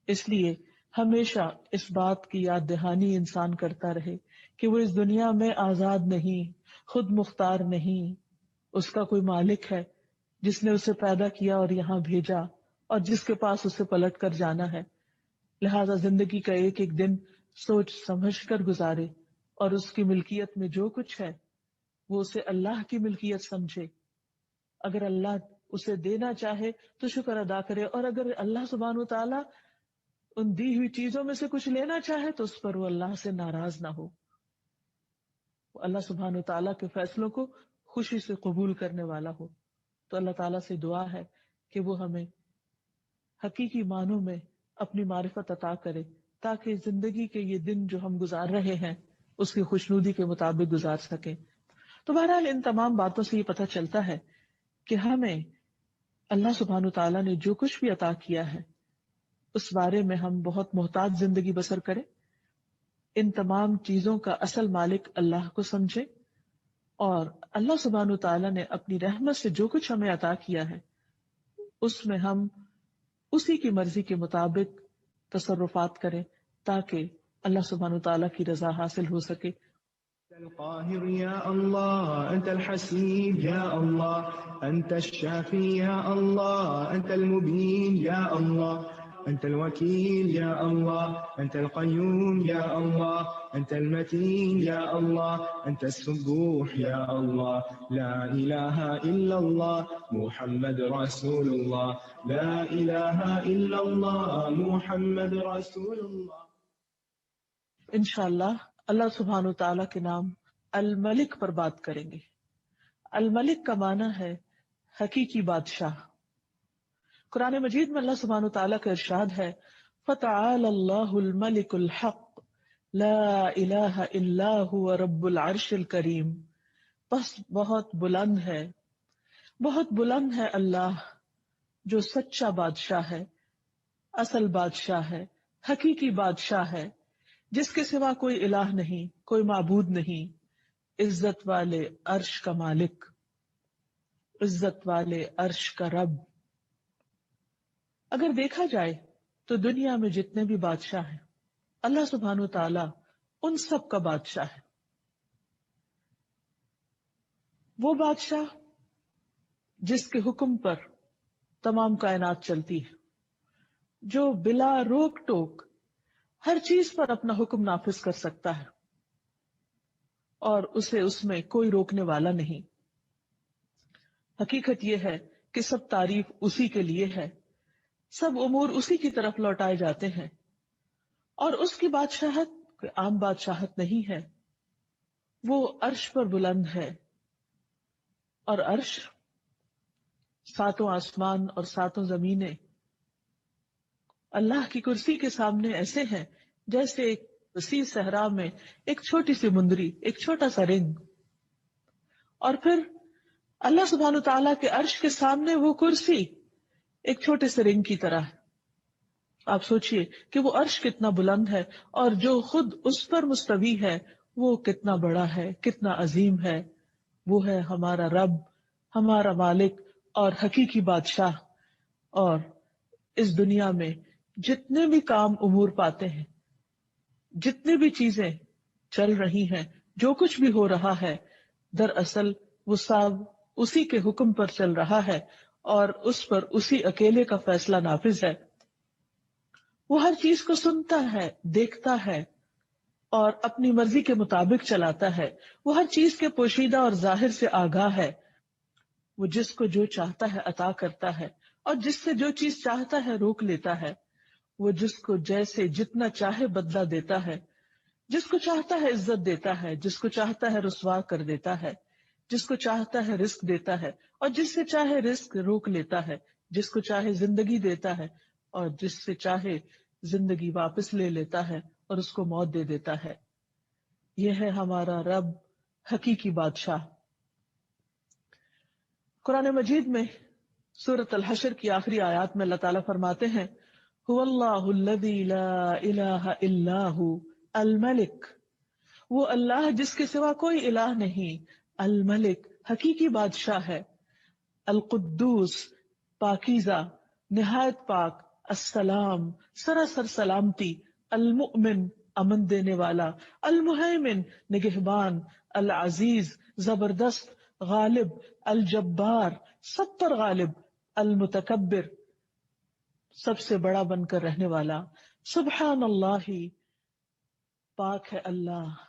اس لیے ہمیشہ اس بات کی یاد دہانی انسان کرتا رہے کہ وہ اس دنیا میں آزاد نہیں، خود مختار نہیں، اس کا کوئی مالک ہے جس نے اسے پیدا کیا اور یہاں بھیجا اور جس کے پاس اسے پلٹ کر جانا ہے۔ لہذا زندگی کا ایک ایک دن سوچ سمجھ کر گزارے اور اس کی ملکیت میں جو کچھ ہے وہ اسے اللہ کی ملکیت سمجھے. اگر اللہ اسے دینا چاہے تو شکر ادا کرے، اور اگر اللہ سبحانہ وتعالی ان دی ہوئی چیزوں میں سے کچھ لینا چاہے تو اس پر وہ اللہ سے ناراض نہ ہو. وہ اللہ سبحانہ وتعالی کے فیصلوں کو خوشی سے قبول کرنے والا ہو. تو اللہ تعالیٰ سے دعا ہے کہ وہ ہمیں حقیقی معنوں میں اپنی معرفت عطا کرے، تاکہ زندگی کے یہ دن جو ہم گزار رہے ہیں اس کی خوشنودی کے مطابق گزار سکیں. تو بہرحال ان تمام باتوں سے یہ پتہ چلتا ہے کہ ہمیں اللہ سبحانہ تعالیٰ نے جو کچھ بھی عطا کیا ہے اس بارے میں ہم بہت محتاط زندگی بسر کریں. ان تمام چیزوں کا اصل مالک اللہ کو سمجھے، اور اللہ سبحانہ تعالیٰ نے اپنی رحمت سے جو کچھ ہمیں عطا کیا ہے اس میں ہم اسی کی مرضی کے مطابق تصرفات کریں تاکہ اللہ سبحانہ تعالیٰ کی رضا حاصل ہو سکے. أنت القاهر يا الله، أنت الحسيب يا الله، أنت الشافي يا الله، أنت المبين يا الله، أنت الوكيل يا الله، أنت القيوم يا الله، أنت المتين يا الله، أنت السبوح يا الله. لا إله إلا الله محمد رسول الله، لا إله إلا الله محمد رسول الله. انشاءاللہ اللہ سبحانہ تعالیٰ کے نام الملک پر بات کریں گے. الملک کا معنی ہے حقیقی بادشاہ. قرآن مجید میں اللہ سبحانہ تعالیٰ کا ارشاد ہے فَتَعَالَى اللَّهُ الْمَلِكُ الْحَقُّ لَا إِلَٰهَ إِلَّا هُوَ رَبُّ الْعَرْشِ الْكَرِيمِ. بس بہت بلند ہے اللہ جو سچا بادشاہ ہے، اصل بادشاہ ہے، حقیقی بادشاہ ہے، جس کے سوا کوئی الہ نہیں، کوئی معبود نہیں، عزت والے عرش کا مالک، عزت والے عرش کا رب. اگر دیکھا جائے تو دنیا میں جتنے بھی بادشاہ ہیں اللہ سبحانہ تعالیٰ ان سب کا بادشاہ ہے. وہ بادشاہ جس کے حکم پر تمام کائنات چلتی ہے، جو بلا روک ٹوک ہر چیز پر اپنا حکم نافذ کر سکتا ہے اور اسے اس میں کوئی روکنے والا نہیں. حقیقت یہ ہے کہ سب تعریف اسی کے لیے ہے، سب امور اسی کی طرف لوٹائے جاتے ہیں، اور اس کی بادشاہت کوئی عام بادشاہت نہیں ہے. وہ عرش پر بلند ہے، اور عرش ساتوں آسمان اور ساتوں زمینیں اللہ کی کرسی کے سامنے ایسے ہیں جیسے ایک وسیع صحرا میں ایک چھوٹی سی مندری، ایک چھوٹا سا رنگ. اور پھر اللہ سبحانہ تعالیٰ کے عرش کے سامنے وہ کرسی ایک چھوٹے سے رنگ کی طرح ہے. آپ سوچئے کہ وہ عرش کتنا بلند ہے، اور جو خود اس پر مستوی ہے وہ کتنا بڑا ہے، کتنا عظیم ہے. وہ ہے ہمارا رب، ہمارا مالک اور حقیقی بادشاہ. اور اس دنیا میں جتنے بھی کام امور پاتے ہیں، جتنی بھی چیزیں چل رہی ہیں، جو کچھ بھی ہو رہا ہے، دراصل وہ سب اسی کے حکم پر چل رہا ہے اور اس پر اسی اکیلے کا فیصلہ نافذ ہے. وہ ہر چیز کو سنتا ہے، دیکھتا ہے اور اپنی مرضی کے مطابق چلاتا ہے. وہ ہر چیز کے پوشیدہ اور ظاہر سے آگاہ ہے. وہ جس کو جو چاہتا ہے عطا کرتا ہے، اور جس سے جو چیز چاہتا ہے روک لیتا ہے. وہ جس کو جیسے جتنا چاہے بدلہ دیتا ہے، جس کو چاہتا ہے عزت دیتا ہے، جس کو چاہتا ہے رسوا کر دیتا ہے، جس کو چاہتا ہے رزق دیتا ہے اور جس سے چاہے رزق روک لیتا ہے، جس کو چاہے زندگی دیتا ہے اور جس سے چاہے زندگی واپس لے لیتا ہے اور اس کو موت دے دیتا ہے. یہ ہے ہمارا رب، حقیقی بادشاہ. قرآن مجید میں سورۃ الحشر کی آخری آیات میں اللہ تعالیٰ فرماتے ہیں هو اللہ الذی لا الہ الا هو الملک. وہ اللہ جس کے سوا کوئی الہ نہیں، الملک حقیقی بادشاہ ہے، القدوس پاکیزہ نہایت پاک، السلام سراسر سلامتی، المؤمن امن دینے والا، المہیمن نگہبان، العزیز زبردست، غالب، الجبار سب پر غالب، المتکبر سب سے بڑا بن کر رہنے والا. سبحان اللہ پاک ہے اللہ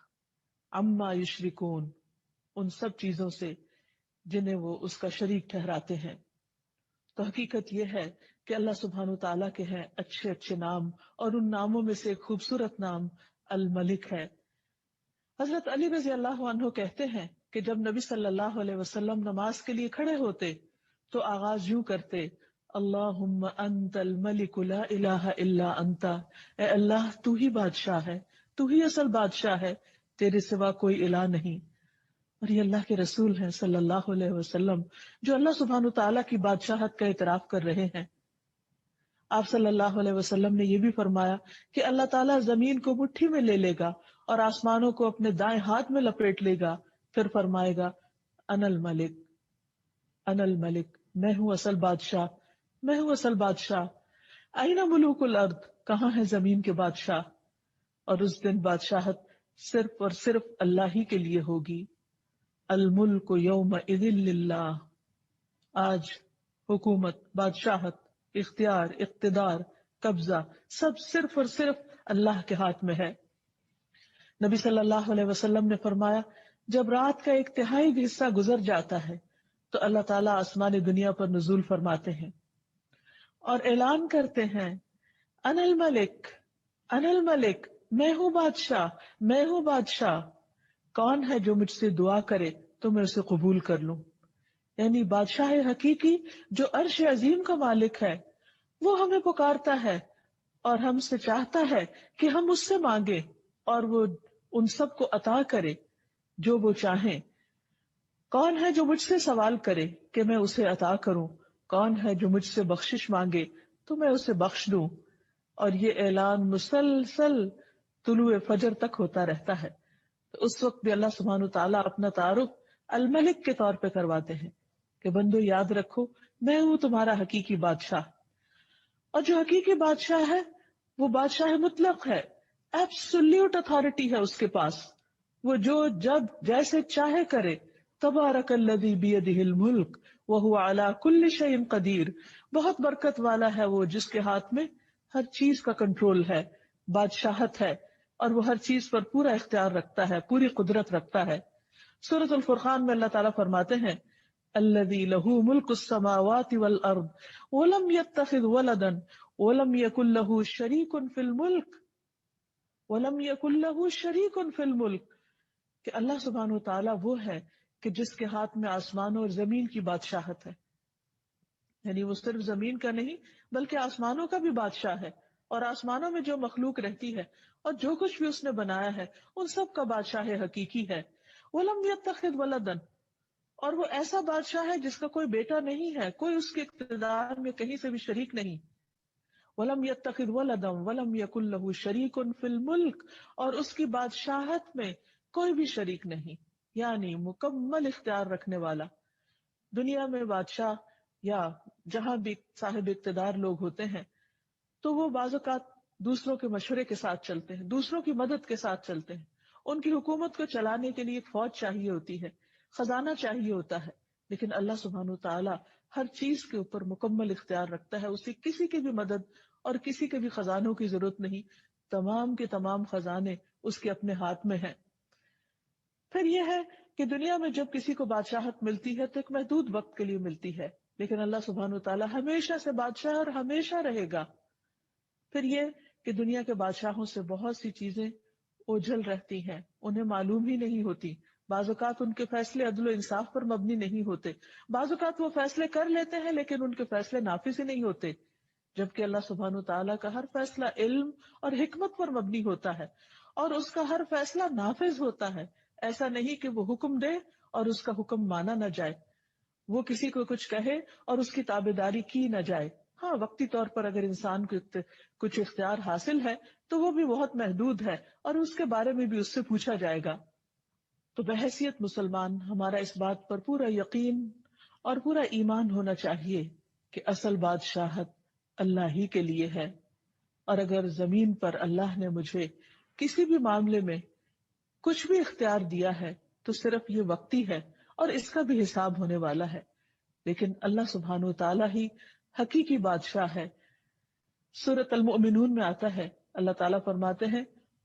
عما یشرکون، ان سب چیزوں سے جنہیں وہ اس کا شریک ٹھہراتے ہیں۔ تو حقیقت یہ ہے کہ اللہ سبحانہ تعالیٰ کے ہیں اچھے اچھے نام، اور ان ناموں میں سے ایک خوبصورت نام الملک ہے۔ حضرت علی رضی اللہ عنہ کہتے ہیں کہ جب نبی صلی اللہ علیہ وسلم نماز کے لیے کھڑے ہوتے تو آغاز یوں کرتے، اللہم انت الملک لا الہ الا انت، اے اللہ تو ہی بادشاہ ہے، تو ہی اصل بادشاہ ہے، تیرے سوا کوئی الہ نہیں۔ اور یہ اللہ کے رسول ہیں صلی اللہ علیہ وسلم، جو اللہ سبحانہ تعالیٰ کی بادشاہت کا اعتراف کر رہے ہیں۔ آپ صلی اللہ علیہ وسلم نے یہ بھی فرمایا کہ اللہ تعالیٰ زمین کو مٹھی میں لے لے گا اور آسمانوں کو اپنے دائیں ہاتھ میں لپیٹ لے گا، پھر فرمائے گا انا الملک، انا الملک، میں ہوں اصل بادشاہ، میں ہوں اصل بادشاہ۔ اینا ملوک الارض، کہاں ہے زمین کے بادشاہ؟ اور اس دن بادشاہت صرف اور صرف اللہ ہی کے لیے ہوگی۔ الملک یومئذ للہ، آج حکومت، بادشاہت، اختیار، اقتدار، قبضہ سب صرف اور صرف اللہ کے ہاتھ میں ہے۔ نبی صلی اللہ علیہ وسلم نے فرمایا جب رات کا ایک تہائی حصہ گزر جاتا ہے تو اللہ تعالیٰ آسمان دنیا پر نزول فرماتے ہیں اور اعلان کرتے ہیں انا الملک، انا الملک، میں ہوں بادشاہ، میں ہوں بادشاہ، کون ہے جو مجھ سے دعا کرے تو میں اسے قبول کر لوں۔ یعنی بادشاہ حقیقی جو عرش عظیم کا مالک ہے وہ ہمیں پکارتا ہے اور ہم سے چاہتا ہے کہ ہم اس سے مانگے اور وہ ان سب کو عطا کرے جو وہ چاہیں۔ کون ہے جو مجھ سے سوال کرے کہ میں اسے عطا کروں؟ کون ہے جو مجھ سے بخشش مانگے تو میں اسے بخش دوں؟ اور یہ اعلان مسلسل طلوع فجر تک ہوتا رہتا ہے۔ تو اس وقت بھی اللہ سبحانہ تعالیٰ اپنا تعارف الملک کے طور پہ کرواتے ہیں کہ بندو یاد رکھو میں ہوں تمہارا حقیقی بادشاہ۔ اور جو حقیقی بادشاہ ہے وہ بادشاہ مطلق ہے، ایبسولیوٹ اتھارٹی ہے اس کے پاس، وہ جو جب جیسے چاہے کرے۔ تبارک الذی بیدہ الملک وہو علی کل شیء قدیر، بہت برکت والا ہے وہ جس کے ہاتھ میں ہر چیز کا کنٹرول ہے، بادشاہت ہے، اور وہ ہر چیز پر پورا اختیار رکھتا ہے، پوری قدرت رکھتا ہے۔ سورۃ الفرقان میں اللہ تعالیٰ فرماتے ہیں الذی لہ ملک السماوات والارض ولم یتخذ ولدا ولم یکن لہ شریک فی الملک، ولم یکن لہ شریک فی الملک، کہ اللہ سبحانہ و تعالیٰ وہ ہے کہ جس کے ہاتھ میں آسمانوں اور زمین کی بادشاہت ہے، یعنی وہ صرف زمین کا نہیں بلکہ آسمانوں کا بھی بادشاہ ہے، اور آسمانوں میں جو مخلوق رہتی ہے اور جو کچھ بھی اس نے بنایا ہے ان سب کا بادشاہ حقیقی ہے۔ وَلَمْ يَتَّخِذْ وَلَدًا، اور وہ ایسا بادشاہ ہے جس کا کوئی بیٹا نہیں ہے، کوئی اس کے اقتدار میں کہیں سے بھی شریک نہیں۔ وَلَمْ يَتَّخِذْ وَلَدًا وَلَمْ يَكُنْ لَهُ شَرِيكٌ فِي الْمُلْكِ، اور اس کی بادشاہت میں کوئی بھی شریک نہیں، یعنی مکمل اختیار رکھنے والا۔ دنیا میں بادشاہ یا جہاں بھی صاحب اقتدار لوگ ہوتے ہیں تو وہ بعض اوقات دوسروں کے مشورے کے ساتھ چلتے ہیں، دوسروں کی مدد کے ساتھ چلتے ہیں۔ ان کی حکومت کو چلانے کے لیے ایک فوج چاہیے ہوتی ہے، خزانہ چاہیے ہوتا ہے، لیکن اللہ سبحانہ تعالیٰ ہر چیز کے اوپر مکمل اختیار رکھتا ہے، اسے کسی کی بھی مدد اور کسی کے بھی خزانوں کی ضرورت نہیں، تمام کے تمام خزانے اس کے اپنے ہاتھ میں ہیں۔ پھر یہ ہے کہ دنیا میں جب کسی کو بادشاہت ملتی ہے تو ایک محدود وقت کے لیے ملتی ہے، لیکن اللہ سبحانہ تعالیٰ ہمیشہ سے بادشاہ اور ہمیشہ رہے گا۔ پھر یہ کہ دنیا کے بادشاہوں سے بہت سی چیزیں اوجھل رہتی ہیں، انہیں معلوم ہی نہیں ہوتی، بعض اوقات ان کے فیصلے عدل و انصاف پر مبنی نہیں ہوتے، بعض اوقات وہ فیصلے کر لیتے ہیں لیکن ان کے فیصلے نافذ ہی نہیں ہوتے، جبکہ اللہ سبحانہ تعالیٰ کا ہر فیصلہ علم اور حکمت پر مبنی ہوتا ہے اور اس کا ہر فیصلہ نافذ ہوتا ہے۔ ایسا نہیں کہ وہ حکم دے اور اس کا حکم مانا نہ جائے، وہ کسی کو کچھ کہے اور اس کی تابعداری کی نہ جائے۔ ہاں، وقتی طور پر اگر انسان کو کچھ اختیار حاصل ہے تو وہ بھی بہت محدود ہے اور اس کے بارے میں بھی اس سے پوچھا جائے گا۔ تو بحیثیت مسلمان ہمارا اس بات پر پورا یقین اور پورا ایمان ہونا چاہیے کہ اصل بادشاہت اللہ ہی کے لیے ہے، اور اگر زمین پر اللہ نے مجھے کسی بھی معاملے میں کچھ بھی اختیار دیا ہے تو صرف یہ وقتی ہے اور اس کا بھی حساب ہونے والا ہے، لیکن اللہ سبحانہ تعالیٰ ہی حقیقی بادشاہ ہے۔ سورۃ المؤمنون میں آتا ہے اللہ تعالیٰ فرماتے ہیں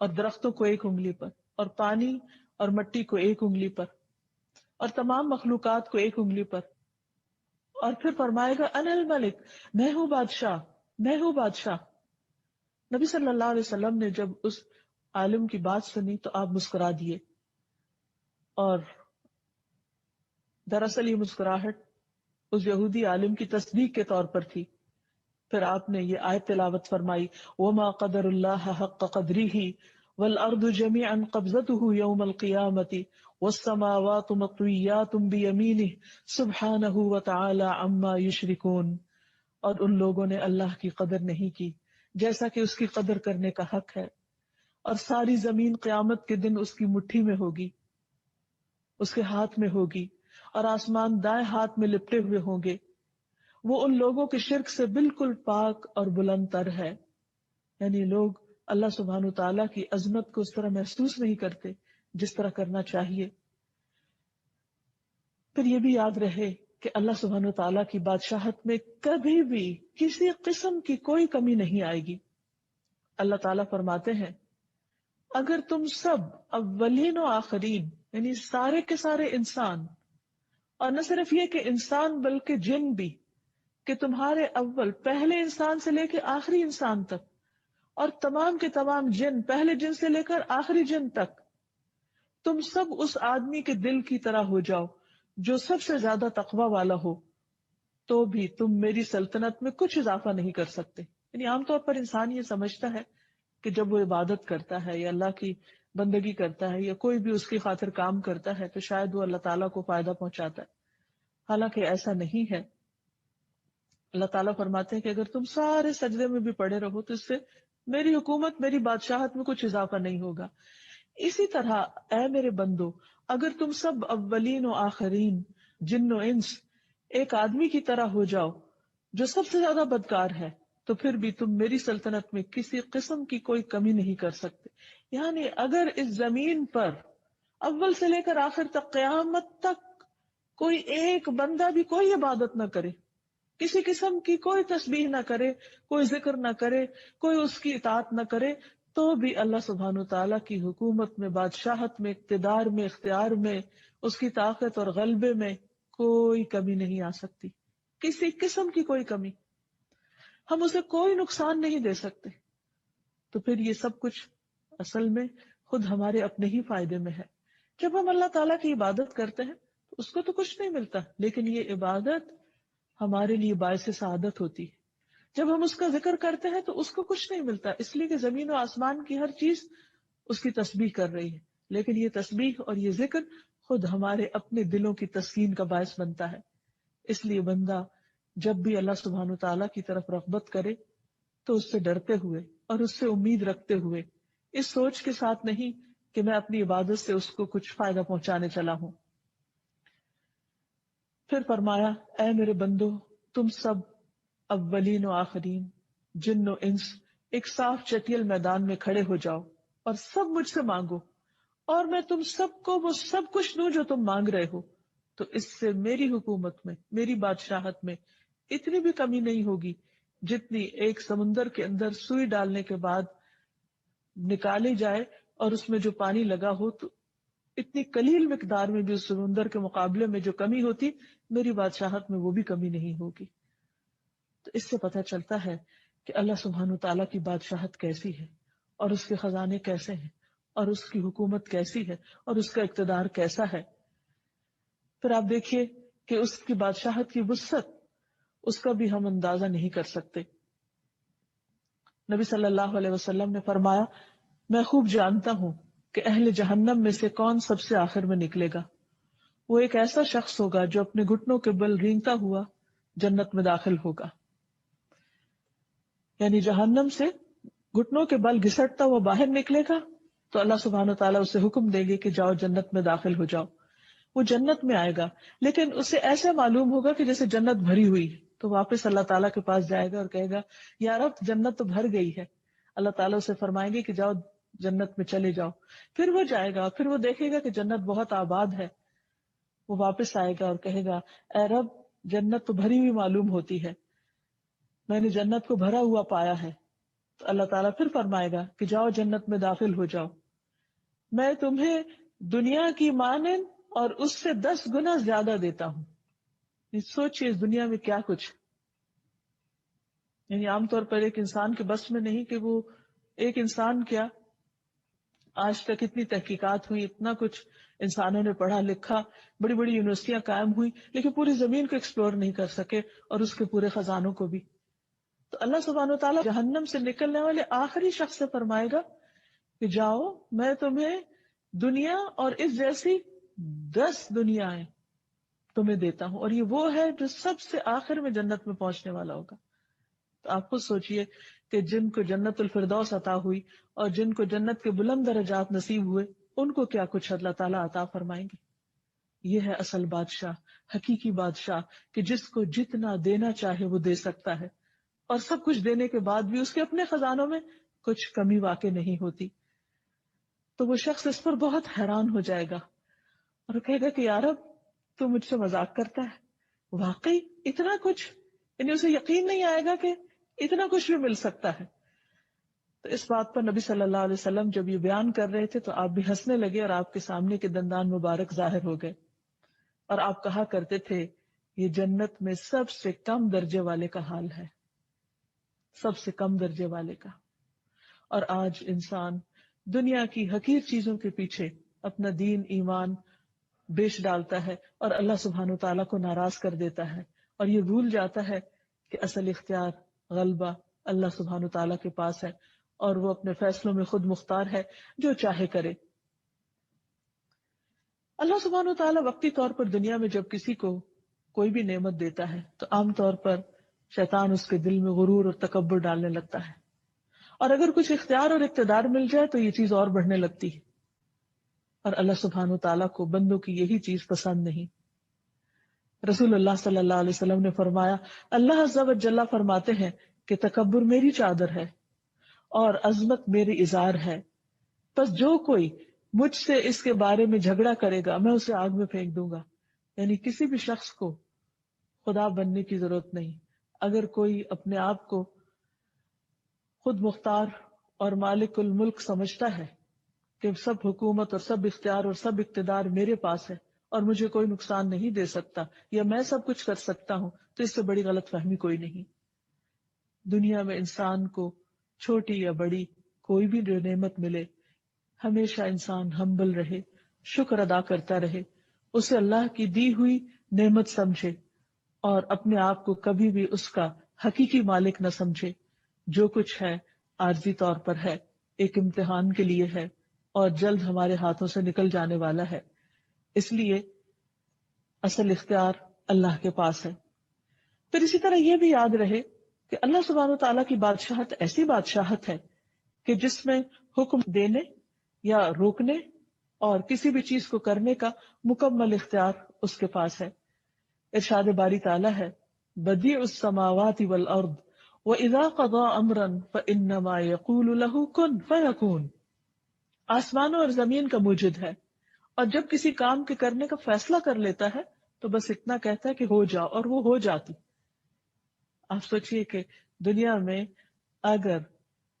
اور درختوں کو 1 انگلی پر، اور پانی اور مٹی کو 1 انگلی پر، اور تمام مخلوقات کو 1 انگلی پر، اور پھر فرمائے گا انا الملک، میں ہوں بادشاہ، میں ہوں بادشاہ۔ نبی صلی اللہ علیہ وسلم نے جب اس عالم کی بات سنی تو آپ مسکرا دیے، اور دراصل یہ مسکراہٹ اس یہودی عالم کی تصدیق کے طور پر تھی۔ پھر آپ نے یہ آیت تلاوت فرمائی، وَمَا قَدَرُ اللَّهَ حَقَّ قَدْرِهِ وَالْأَرْضُ جَمِيعًا قَبْضَتُهُ يَوْمَ الْقِيَامَةِ وَالسَّمَاوَاتُ مَطْوِيَّاتٌ بِيَمِينِهِ سُبْحَانَهُ وَتَعَالَى عَمَّا يُشْرِكُونَ۔ اور ان لوگوں نے اللہ کی قدر نہیں کی جیسا کہ اس کی قدر کرنے کا حق ہے، اور ساری زمین قیامت کے دن اس کی مٹھی میں ہوگی، اس کے ہاتھ میں ہوگی، اور آسمان دائیں ہاتھ میں لپٹے ہوئے ہوں گے۔ وہ ان لوگوں کے شرک سے بالکل پاک اور بلند تر ہے، یعنی لوگ اللہ سبحانہ وتعالیٰ کی عظمت کو اس طرح محسوس نہیں کرتے جس طرح کرنا چاہیے۔ پھر یہ بھی یاد رہے کہ اللہ سبحانہ وتعالیٰ کی بادشاہت میں کبھی بھی کسی قسم کی کوئی کمی نہیں آئے گی۔ اللہ تعالیٰ فرماتے ہیں، اگر تم سب اولین و آخرین، یعنی سارے کے سارے انسان، اور نہ صرف یہ کہ انسان بلکہ جن بھی، کہ تمہارے اول پہلے انسان سے لے کے آخری انسان تک، اور تمام کے تمام جن پہلے جن سے لے کر آخری جن تک، تم سب اس آدمی کے دل کی طرح ہو جاؤ جو سب سے زیادہ تقوی والا ہو، تو بھی تم میری سلطنت میں کچھ اضافہ نہیں کر سکتے۔ یعنی عام طور پر انسان یہ سمجھتا ہے کہ جب وہ عبادت کرتا ہے یا اللہ کی بندگی کرتا ہے یا کوئی بھی اس کی خاطر کام کرتا ہے تو شاید وہ اللہ تعالیٰ کو فائدہ پہنچاتا ہے، حالانکہ ایسا نہیں ہے۔ اللہ تعالیٰ فرماتے ہیں کہ اگر تم سارے سجدے میں بھی پڑے رہو تو اس سے میری حکومت، میری بادشاہت میں کچھ اضافہ نہیں ہوگا۔ اسی طرح اے میرے بندو، اگر تم سب اولین و آخرین، جن و انس، ایک آدمی کی طرح ہو جاؤ جو سب سے زیادہ بدکار ہے، تو پھر بھی تم میری سلطنت میں کسی قسم کی کوئی کمی نہیں کر سکتے۔ یعنی اگر اس زمین پر اول سے لے کر آخر تک قیامت تک کوئی ایک بندہ بھی کوئی عبادت نہ کرے، کسی قسم کی کوئی تسبیح نہ کرے، کوئی ذکر نہ کرے، کوئی اس کی اطاعت نہ کرے، تو بھی اللہ سبحانہ تعالیٰ کی حکومت میں، بادشاہت میں، اقتدار میں، اختیار میں، اس کی طاقت اور غلبے میں کوئی کمی نہیں آ سکتی، کسی قسم کی کوئی کمی۔ ہم اسے کوئی نقصان نہیں دے سکتے۔ تو پھر یہ سب کچھ اصل میں خود ہمارے اپنے ہی فائدے میں ہے۔ جب ہم اللہ تعالیٰ کی عبادت کرتے ہیں تو اس کو تو کچھ نہیں ملتا، لیکن یہ عبادت ہمارے لیے باعث سعادت ہوتی ہے۔ جب ہم اس کا ذکر کرتے ہیں تو اس کو کچھ نہیں ملتا، اس لیے کہ زمین و آسمان کی ہر چیز اس کی تسبیح کر رہی ہے، لیکن یہ تسبیح اور یہ ذکر خود ہمارے اپنے دلوں کی تسکین کا باعث بنتا ہے۔ اس لیے بندہ جب بھی اللہ سبحانہ تعالیٰ کی طرف رغبت کرے تو اس سے ڈرتے ہوئے اور اس سے امید رکھتے ہوئے، اس سوچ کے ساتھ نہیں کہ میں اپنی عبادت سے اس کو کچھ فائدہ پہنچانے چلا ہوں۔ پھر فرمایا، اے میرے بندو، تم سب اولین و آخرین، جن و انس، ایک صاف چٹیل میدان میں کھڑے ہو جاؤ اور سب مجھ سے مانگو، اور میں تم سب کو وہ سب کچھ دوں جو تم مانگ رہے ہو، تو اس سے میری حکومت میں، میری بادشاہت میں اتنی بھی کمی نہیں ہوگی جتنی ایک سمندر کے اندر سوئی ڈالنے کے بعد نکالی جائے اور اس میں جو پانی لگا ہو، تو اتنی قلیل مقدار میں بھی اس سمندر کے مقابلے میں جو کمی ہوتی، میری بادشاہت میں وہ بھی کمی نہیں ہوگی۔ تو اس سے پتہ چلتا ہے کہ اللہ سبحانہ تعالیٰ کی بادشاہت کیسی ہے، اور اس کے خزانے کیسے ہیں، اور اس کی حکومت کیسی ہے، اور اس کا اقتدار کیسا ہے۔ پھر آپ دیکھیے کہ اس کی بادشاہت کی وسعت، اس کا بھی ہم اندازہ نہیں کر سکتے۔ نبی صلی اللہ علیہ وسلم نے فرمایا، میں خوب جانتا ہوں کہ اہل جہنم میں سے کون سب سے آخر میں نکلے گا۔ وہ ایک ایسا شخص ہوگا جو اپنے گھٹنوں کے بل رینگتا ہوا جنت میں داخل ہوگا، یعنی جہنم سے گھٹنوں کے بل گھسٹتا ہوا باہر نکلے گا تو اللہ سبحانہ تعالیٰ اسے حکم دیں گے کہ جاؤ جنت میں داخل ہو جاؤ۔ وہ جنت میں آئے گا، لیکن اسے ایسے معلوم ہوگا کہ جیسے جنت بھری ہوئی ہے، تو واپس اللہ تعالیٰ کے پاس جائے گا اور کہے گا، یا رب جنت تو بھر گئی ہے۔ اللہ تعالیٰ اسے فرمائیں گے کہ جاؤ جنت میں چلے جاؤ۔ پھر وہ جائے گا، پھر وہ دیکھے گا کہ جنت بہت آباد ہے، وہ واپس آئے گا اور کہے گا، اے رب جنت تو بھری ہوئی معلوم ہوتی ہے، میں نے جنت کو بھرا ہوا پایا ہے۔ تو اللہ تعالیٰ پھر فرمائے گا کہ جاؤ جنت میں داخل ہو جاؤ، میں تمہیں دنیا کی مانند اور اس سے 10 گنا زیادہ دیتا ہوں. سوچئے اس دنیا میں کیا کچھ، یعنی عام طور پر ایک انسان کے بس میں نہیں کہ وہ ایک انسان کیا، آج تک اتنی تحقیقات ہوئی، اتنا کچھ انسانوں نے پڑھا لکھا، بڑی بڑی یونیورسٹیاں قائم ہوئی، لیکن پوری زمین کو ایکسپلور نہیں کر سکے اور اس کے پورے خزانوں کو بھی. تو اللہ سبحانہ وتعالیٰ جہنم سے نکلنے والے آخری شخص سے فرمائے گا کہ جاؤ میں تمہیں دنیا اور اس جیسی 10 دنیایں تمہیں دیتا ہوں، اور یہ وہ ہے جو سب سے آخر میں جنت میں پہنچنے والا ہوگا. تو آپ خود سوچئے کہ جن کو جنت الفردوس عطا ہوئی اور جن کو جنت کے بلند درجات نصیب ہوئے، ان کو کیا کچھ اللہ تعالیٰ عطا فرمائیں گے. یہ ہے اصل بادشاہ، حقیقی بادشاہ، کہ جس کو جتنا دینا چاہے وہ دے سکتا ہے، اور سب کچھ دینے کے بعد بھی اس کے اپنے خزانوں میں کچھ کمی واقع نہیں ہوتی. تو وہ شخص اس پر بہت حیران ہو جائے گا اور کہے گا کہ یا رب تو مجھ سے مذاق کرتا ہے، واقعی اتنا کچھ، یعنی اسے یقین نہیں آئے گا کہ اتنا کچھ بھی مل سکتا ہے. تو اس بات پر نبی صلی اللہ علیہ وسلم جب یہ بیان کر رہے تھے تو آپ بھی ہنسنے لگے اور آپ کے سامنے کے دندان مبارک ظاہر ہو گئے، اور آپ کہا کرتے تھے یہ جنت میں سب سے کم درجے والے کا حال ہے، سب سے کم درجے والے کا. اور آج انسان دنیا کی حقیر چیزوں کے پیچھے اپنا دین ایمان بیچ ڈالتا ہے اور اللہ سبحانہ تعالیٰ کو ناراض کر دیتا ہے، اور یہ بھول جاتا ہے کہ اصل اختیار غلبہ اللہ سبحانہ تعالیٰ کے پاس ہے، اور وہ اپنے فیصلوں میں خود مختار ہے، جو چاہے کرے. اللہ سبحانہ تعالیٰ وقتی طور پر دنیا میں جب کسی کو کوئی بھی نعمت دیتا ہے تو عام طور پر شیطان اس کے دل میں غرور اور تکبر ڈالنے لگتا ہے، اور اگر کچھ اختیار اور اقتدار مل جائے تو یہ چیز اور بڑھنے لگتی ہے، اور اللہ سبحانہ تعالیٰ کو بندوں کی یہی چیز پسند نہیں. رسول اللہ صلی اللہ علیہ وسلم نے فرمایا، اللہ عز و جل فرماتے ہیں کہ تکبر میری چادر ہے اور عظمت میری ازار ہے، پس جو کوئی مجھ سے اس کے بارے میں جھگڑا کرے گا میں اسے آگ میں پھینک دوں گا. یعنی کسی بھی شخص کو خدا بننے کی ضرورت نہیں. اگر کوئی اپنے آپ کو خود مختار اور مالک الملک سمجھتا ہے کہ سب حکومت اور سب اختیار اور سب اقتدار میرے پاس ہے اور مجھے کوئی نقصان نہیں دے سکتا، یا میں سب کچھ کر سکتا ہوں، تو اس سے بڑی غلط فہمی کوئی نہیں. دنیا میں انسان کو چھوٹی یا بڑی کوئی بھی جو نعمت ملے، ہمیشہ انسان ہمبل رہے، شکر ادا کرتا رہے، اسے اللہ کی دی ہوئی نعمت سمجھے اور اپنے آپ کو کبھی بھی اس کا حقیقی مالک نہ سمجھے. جو کچھ ہے عارضی طور پر ہے، ایک امتحان کے لیے ہے اور جلد ہمارے ہاتھوں سے نکل جانے والا ہے. اس لیے اصل اختیار اللہ کے پاس ہے. پھر اسی طرح یہ بھی یاد رہے کہ اللہ سبحانہ تعالیٰ کی بادشاہت ایسی بادشاہت ہے کہ جس میں حکم دینے یا روکنے اور کسی بھی چیز کو کرنے کا مکمل اختیار اس کے پاس ہے. ارشاد باری تعالیٰ ہے، بدیع السماوات والارض وَإِذَا قَضَى أَمْرًا فَإِنَّمَا يَقُولُ لَهُ كُن فَيَكُونُ. آسمانوں اور زمین کا موجد ہے، اور جب کسی کام کے کرنے کا فیصلہ کر لیتا ہے تو بس اتنا کہتا ہے کہ ہو جاؤ، اور وہ ہو جاتی. آپ سوچئے کہ دنیا میں اگر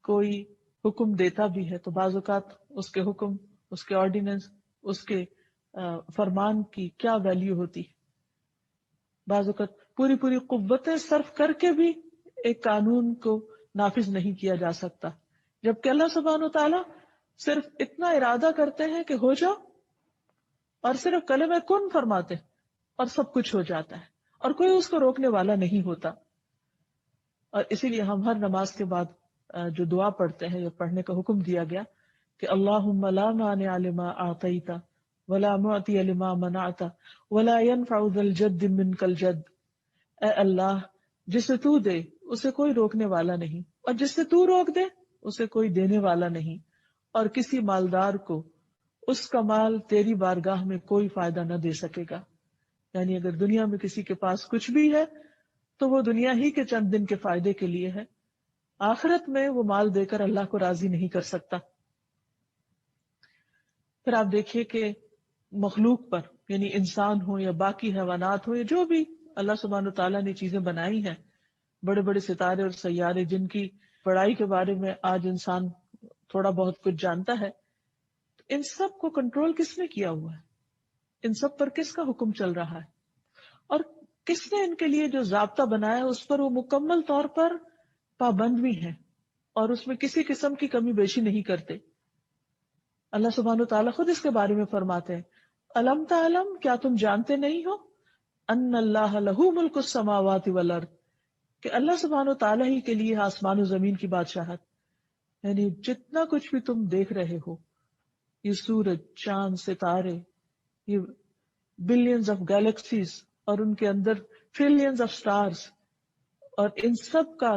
کوئی حکم دیتا بھی ہے تو بعض اوقات اس کے حکم، اس کے آرڈیننس، اس کے فرمان کی کیا ویلیو ہوتی. بعض اوقات پوری پوری قوتیں صرف کر کے بھی ایک قانون کو نافذ نہیں کیا جا سکتا، جبکہ اللہ سبحانہ وتعالیٰ صرف اتنا ارادہ کرتے ہیں کہ ہو جاؤ، اور صرف کلمہ کن فرماتے اور سب کچھ ہو جاتا ہے، اور کوئی اس کو روکنے والا نہیں ہوتا. اور اسی لیے ہم ہر نماز کے بعد جو دعا پڑھتے ہیں یا پڑھنے کا حکم دیا گیا کہ اللہم لا مانع لما اعطیت ولا معطی لما منعت ولا ينفع ذا الجد منک الجد. اے اللہ، جسے تو دے اسے کوئی روکنے والا نہیں، اور جس سے تو روک دے اسے کوئی دینے والا نہیں، اور کسی مالدار کو اس کا مال تیری بارگاہ میں کوئی فائدہ نہ دے سکے گا. یعنی اگر دنیا میں کسی کے پاس کچھ بھی ہے تو وہ دنیا ہی کے چند دن کے فائدے کے لیے ہے، آخرت میں وہ مال دے کر اللہ کو راضی نہیں کر سکتا. پھر آپ دیکھیے کہ مخلوق پر، یعنی انسان ہو یا باقی حیوانات ہو یا جو بھی اللہ سبحانہ تعالیٰ نے چیزیں بنائی ہیں، بڑے بڑے ستارے اور سیارے جن کی پڑھائی کے بارے میں آج انسان تھوڑا بہت کچھ جانتا ہے. ان سب کو کنٹرول کس نے کیا ہوا ہے؟ ان سب پر کس کا حکم چل رہا ہے؟ اور کس نے ان کے لیے جو ضابطہ بنایا ہے اس پر وہ مکمل طور پر پابند بھی ہے اور اس میں کسی قسم کی کمی بیشی نہیں کرتے. اللہ سبحانہ تعالیٰ خود اس کے بارے میں فرماتے ہیں الم تعلم، کیا تم جانتے نہیں ہو ان اللہ لہو ملک السماوات والارض، کہ اللہ سبحانہ تعالیٰ ہی کے لیے آسمان و زمین کی بادشاہت. یعنی جتنا کچھ بھی تم دیکھ رہے ہو، یہ سورج، چاند، ستارے، یہ بلینز آف گیلیکسیز اور ان کے اندر ٹریلینز آف سٹارز، اور ان سب کا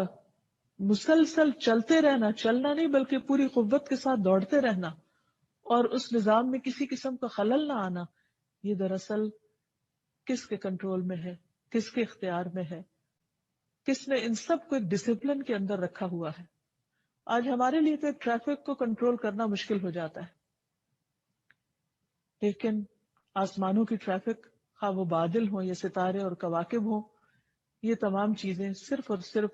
مسلسل چلتے رہنا، چلنا نہیں بلکہ پوری قوت کے ساتھ دوڑتے رہنا اور اس نظام میں کسی قسم کا خلل نہ آنا، یہ دراصل کس کے کنٹرول میں ہے، کس کے اختیار میں ہے، کس نے ان سب کو ایک ڈسپلن کے اندر رکھا ہوا ہے. آج ہمارے لیے تو ٹریفک کو کنٹرول کرنا مشکل ہو جاتا ہے، لیکن آسمانوں کی ٹریفک، خواہ وہ بادل ہوں یا ستارے اور کواکب ہوں، یہ تمام چیزیں صرف اور صرف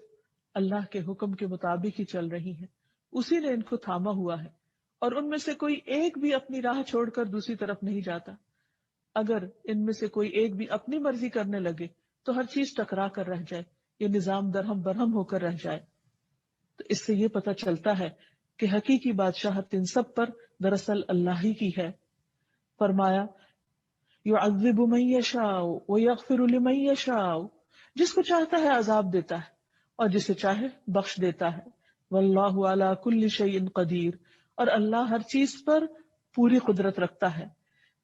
اللہ کے حکم کے مطابق ہی چل رہی ہیں. اسی نے ان کو تھاما ہوا ہے اور ان میں سے کوئی ایک بھی اپنی راہ چھوڑ کر دوسری طرف نہیں جاتا. اگر ان میں سے کوئی ایک بھی اپنی مرضی کرنے لگے تو ہر چیز ٹکرا کر رہ جائے، یہ نظام درہم برہم ہو کر رہ جائے. تو اس سے یہ پتہ چلتا ہے کہ حقیقی بادشاہت ان سب پر دراصل اللہ ہی کی ہے. فرمایا یعذب من یشاء ویغفر لمن یشاء، جس کو چاہتا ہے عذاب دیتا ہے اور جسے چاہے بخش دیتا ہے. واللہ علی کل شیء قدیر، اور اللہ ہر چیز پر پوری قدرت رکھتا ہے.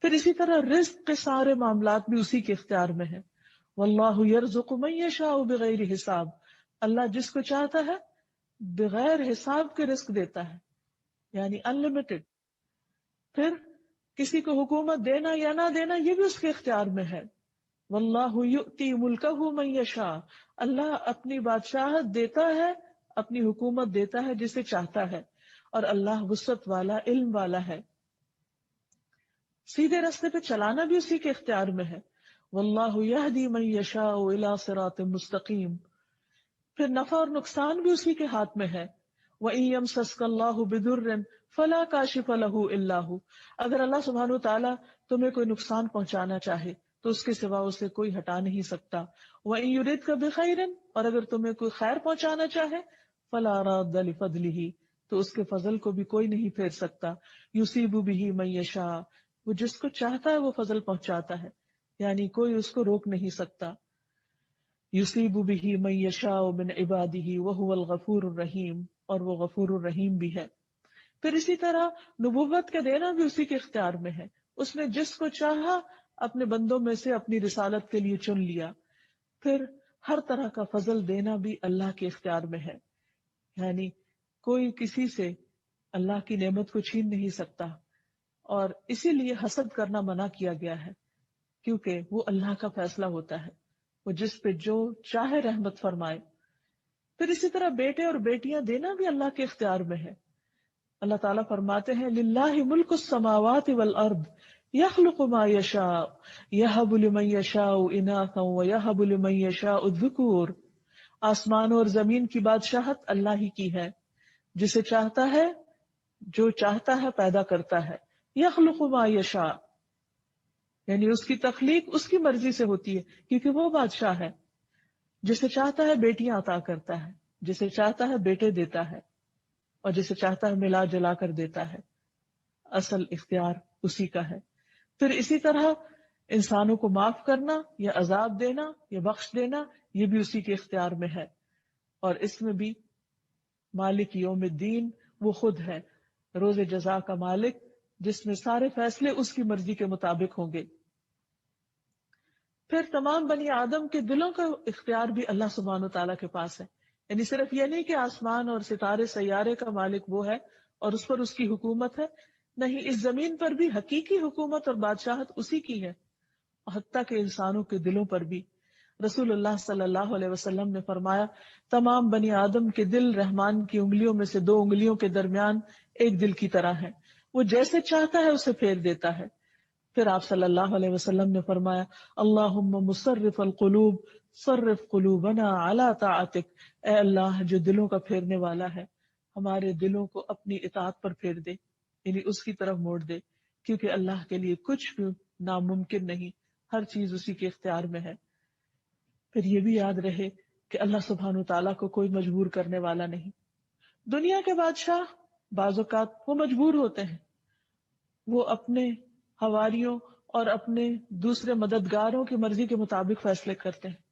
پھر اسی طرح رزق کے سارے معاملات بھی اسی کے اختیار میں ہیں. واللہ یرزق من یشاء بغیر حساب، اللہ جس کو چاہتا ہے بغیر حساب کے رزق دیتا ہے، یعنی انلمیٹڈ. پھر کسی کو حکومت دینا یا نہ دینا یہ بھی اس کے اختیار میں ہے. واللہ یؤتی ملکہ من یشاء، اللہ اپنی بادشاہت دیتا ہے، اپنی حکومت دیتا ہے جسے چاہتا ہے، اور اللہ وسعت والا، علم والا ہے. سیدھے راستے پہ چلانا بھی اسی کے اختیار میں ہے. واللہ یہدی من یشاء الی صراط مستقیم. پھر نفع اور نقصان بھی اسی کے ہاتھ میں ہے. وَإِن يَمْسَسْكَ اللَّهُ بِضُرٍّ فَلَا كَاشِفَ لَهُ إِلَّا هُوَ، اگر اللہ سبحانہ تعالیٰ تمہیں کوئی نقصان پہنچانا چاہے تو اس کے سوا اسے کوئی ہٹا نہیں سکتا. وَإِن يُرِدْكَ بِخَيْرٍ، اور اگر تمہیں کوئی خیر پہنچانا چاہے فَلَا رَادَّ لِفَضْلِهِ، تو اس کے فضل کو بھی کوئی نہیں پھیر سکتا. يُصِيبُ بِهِ مَن يَشَاءُ، وہ جس کو چاہتا ہے وہ فضل پہنچاتا ہے، یعنی کوئی اس کو روک نہیں سکتا. یصیب بہ من یشاء من عبادہ وہو الغفور الرحیم، اور وہ غفور الرحیم بھی ہے. پھر اسی طرح نبوت کا دینا بھی اسی کے اختیار میں ہے. اس نے جس کو چاہا اپنے بندوں میں سے اپنی رسالت کے لیے چن لیا. پھر ہر طرح کا فضل دینا بھی اللہ کے اختیار میں ہے، یعنی کوئی کسی سے اللہ کی نعمت کو چھین نہیں سکتا. اور اسی لیے حسد کرنا منع کیا گیا ہے، کیونکہ وہ اللہ کا فیصلہ ہوتا ہے، وہ جس پہ جو چاہے رحمت فرمائے. پھر اسی طرح بیٹے اور بیٹیاں دینا بھی اللہ کے اختیار میں ہے. اللہ تعالیٰ فرماتے ہیں للہ ملک السماوات والارض یخلق ما یشاء یہب لمن یشاء اناثا ویہب لمن یشاء الذکور. آسمانوں اور زمین کی بادشاہت اللہ ہی کی ہے، جسے چاہتا ہے، جو چاہتا ہے پیدا کرتا ہے. یخلق ما یشاء، یعنی اس کی تخلیق اس کی مرضی سے ہوتی ہے کیونکہ وہ بادشاہ ہے. جسے چاہتا ہے بیٹیاں عطا کرتا ہے، جسے چاہتا ہے بیٹے دیتا ہے، اور جسے چاہتا ہے ملا جلا کر دیتا ہے. اصل اختیار اسی کا ہے. پھر اسی طرح انسانوں کو معاف کرنا یا عذاب دینا یا بخش دینا یہ بھی اسی کے اختیار میں ہے. اور اس میں بھی مالک یوم الدین وہ خود ہے، روز جزا کا مالک، جس میں سارے فیصلے اس کی مرضی کے مطابق ہوں گے. پھر تمام بنی آدم کے دلوں کا اختیار بھی اللہ سبحانہ تعالیٰ کے پاس ہے. یعنی صرف یہ نہیں کہ آسمان اور ستارے سیارے کا مالک وہ ہے اور اس پر اس کی حکومت ہے، نہیں، اس زمین پر بھی حقیقی حکومت اور بادشاہت اسی کی ہے، حتیٰ کہ انسانوں کے دلوں پر بھی. رسول اللہ صلی اللہ علیہ وسلم نے فرمایا تمام بنی آدم کے دل رحمان کی انگلیوں میں سے 2 انگلیوں کے درمیان ایک دل کی طرح ہے، وہ جیسے چاہتا ہے اسے پھیر دیتا ہے. پھر آپ صلی اللہ علیہ وسلم نے فرمایا اللہم مصرف القلوب صرف قلوبنا علی طاعتک، اے اللہ جو دلوں کا پھیرنے والا ہے، ہمارے دلوں کو اپنی اطاعت پر پھیر دے، یعنی اس کی طرف موڑ دے، کیونکہ اللہ کے لیے کچھ بھی ناممکن نہیں، ہر چیز اسی کے اختیار میں ہے۔ پھر یہ بھی یاد رہے کہ اللہ سبحانہ تعالیٰ کو کوئی مجبور کرنے والا نہیں۔ دنیا کے بادشاہ بعض اوقات وہ مجبور ہوتے ہیں، وہ اپنے حواریوں اور اپنے دوسرے مددگاروں کی مرضی کے مطابق فیصلے کرتے ہیں،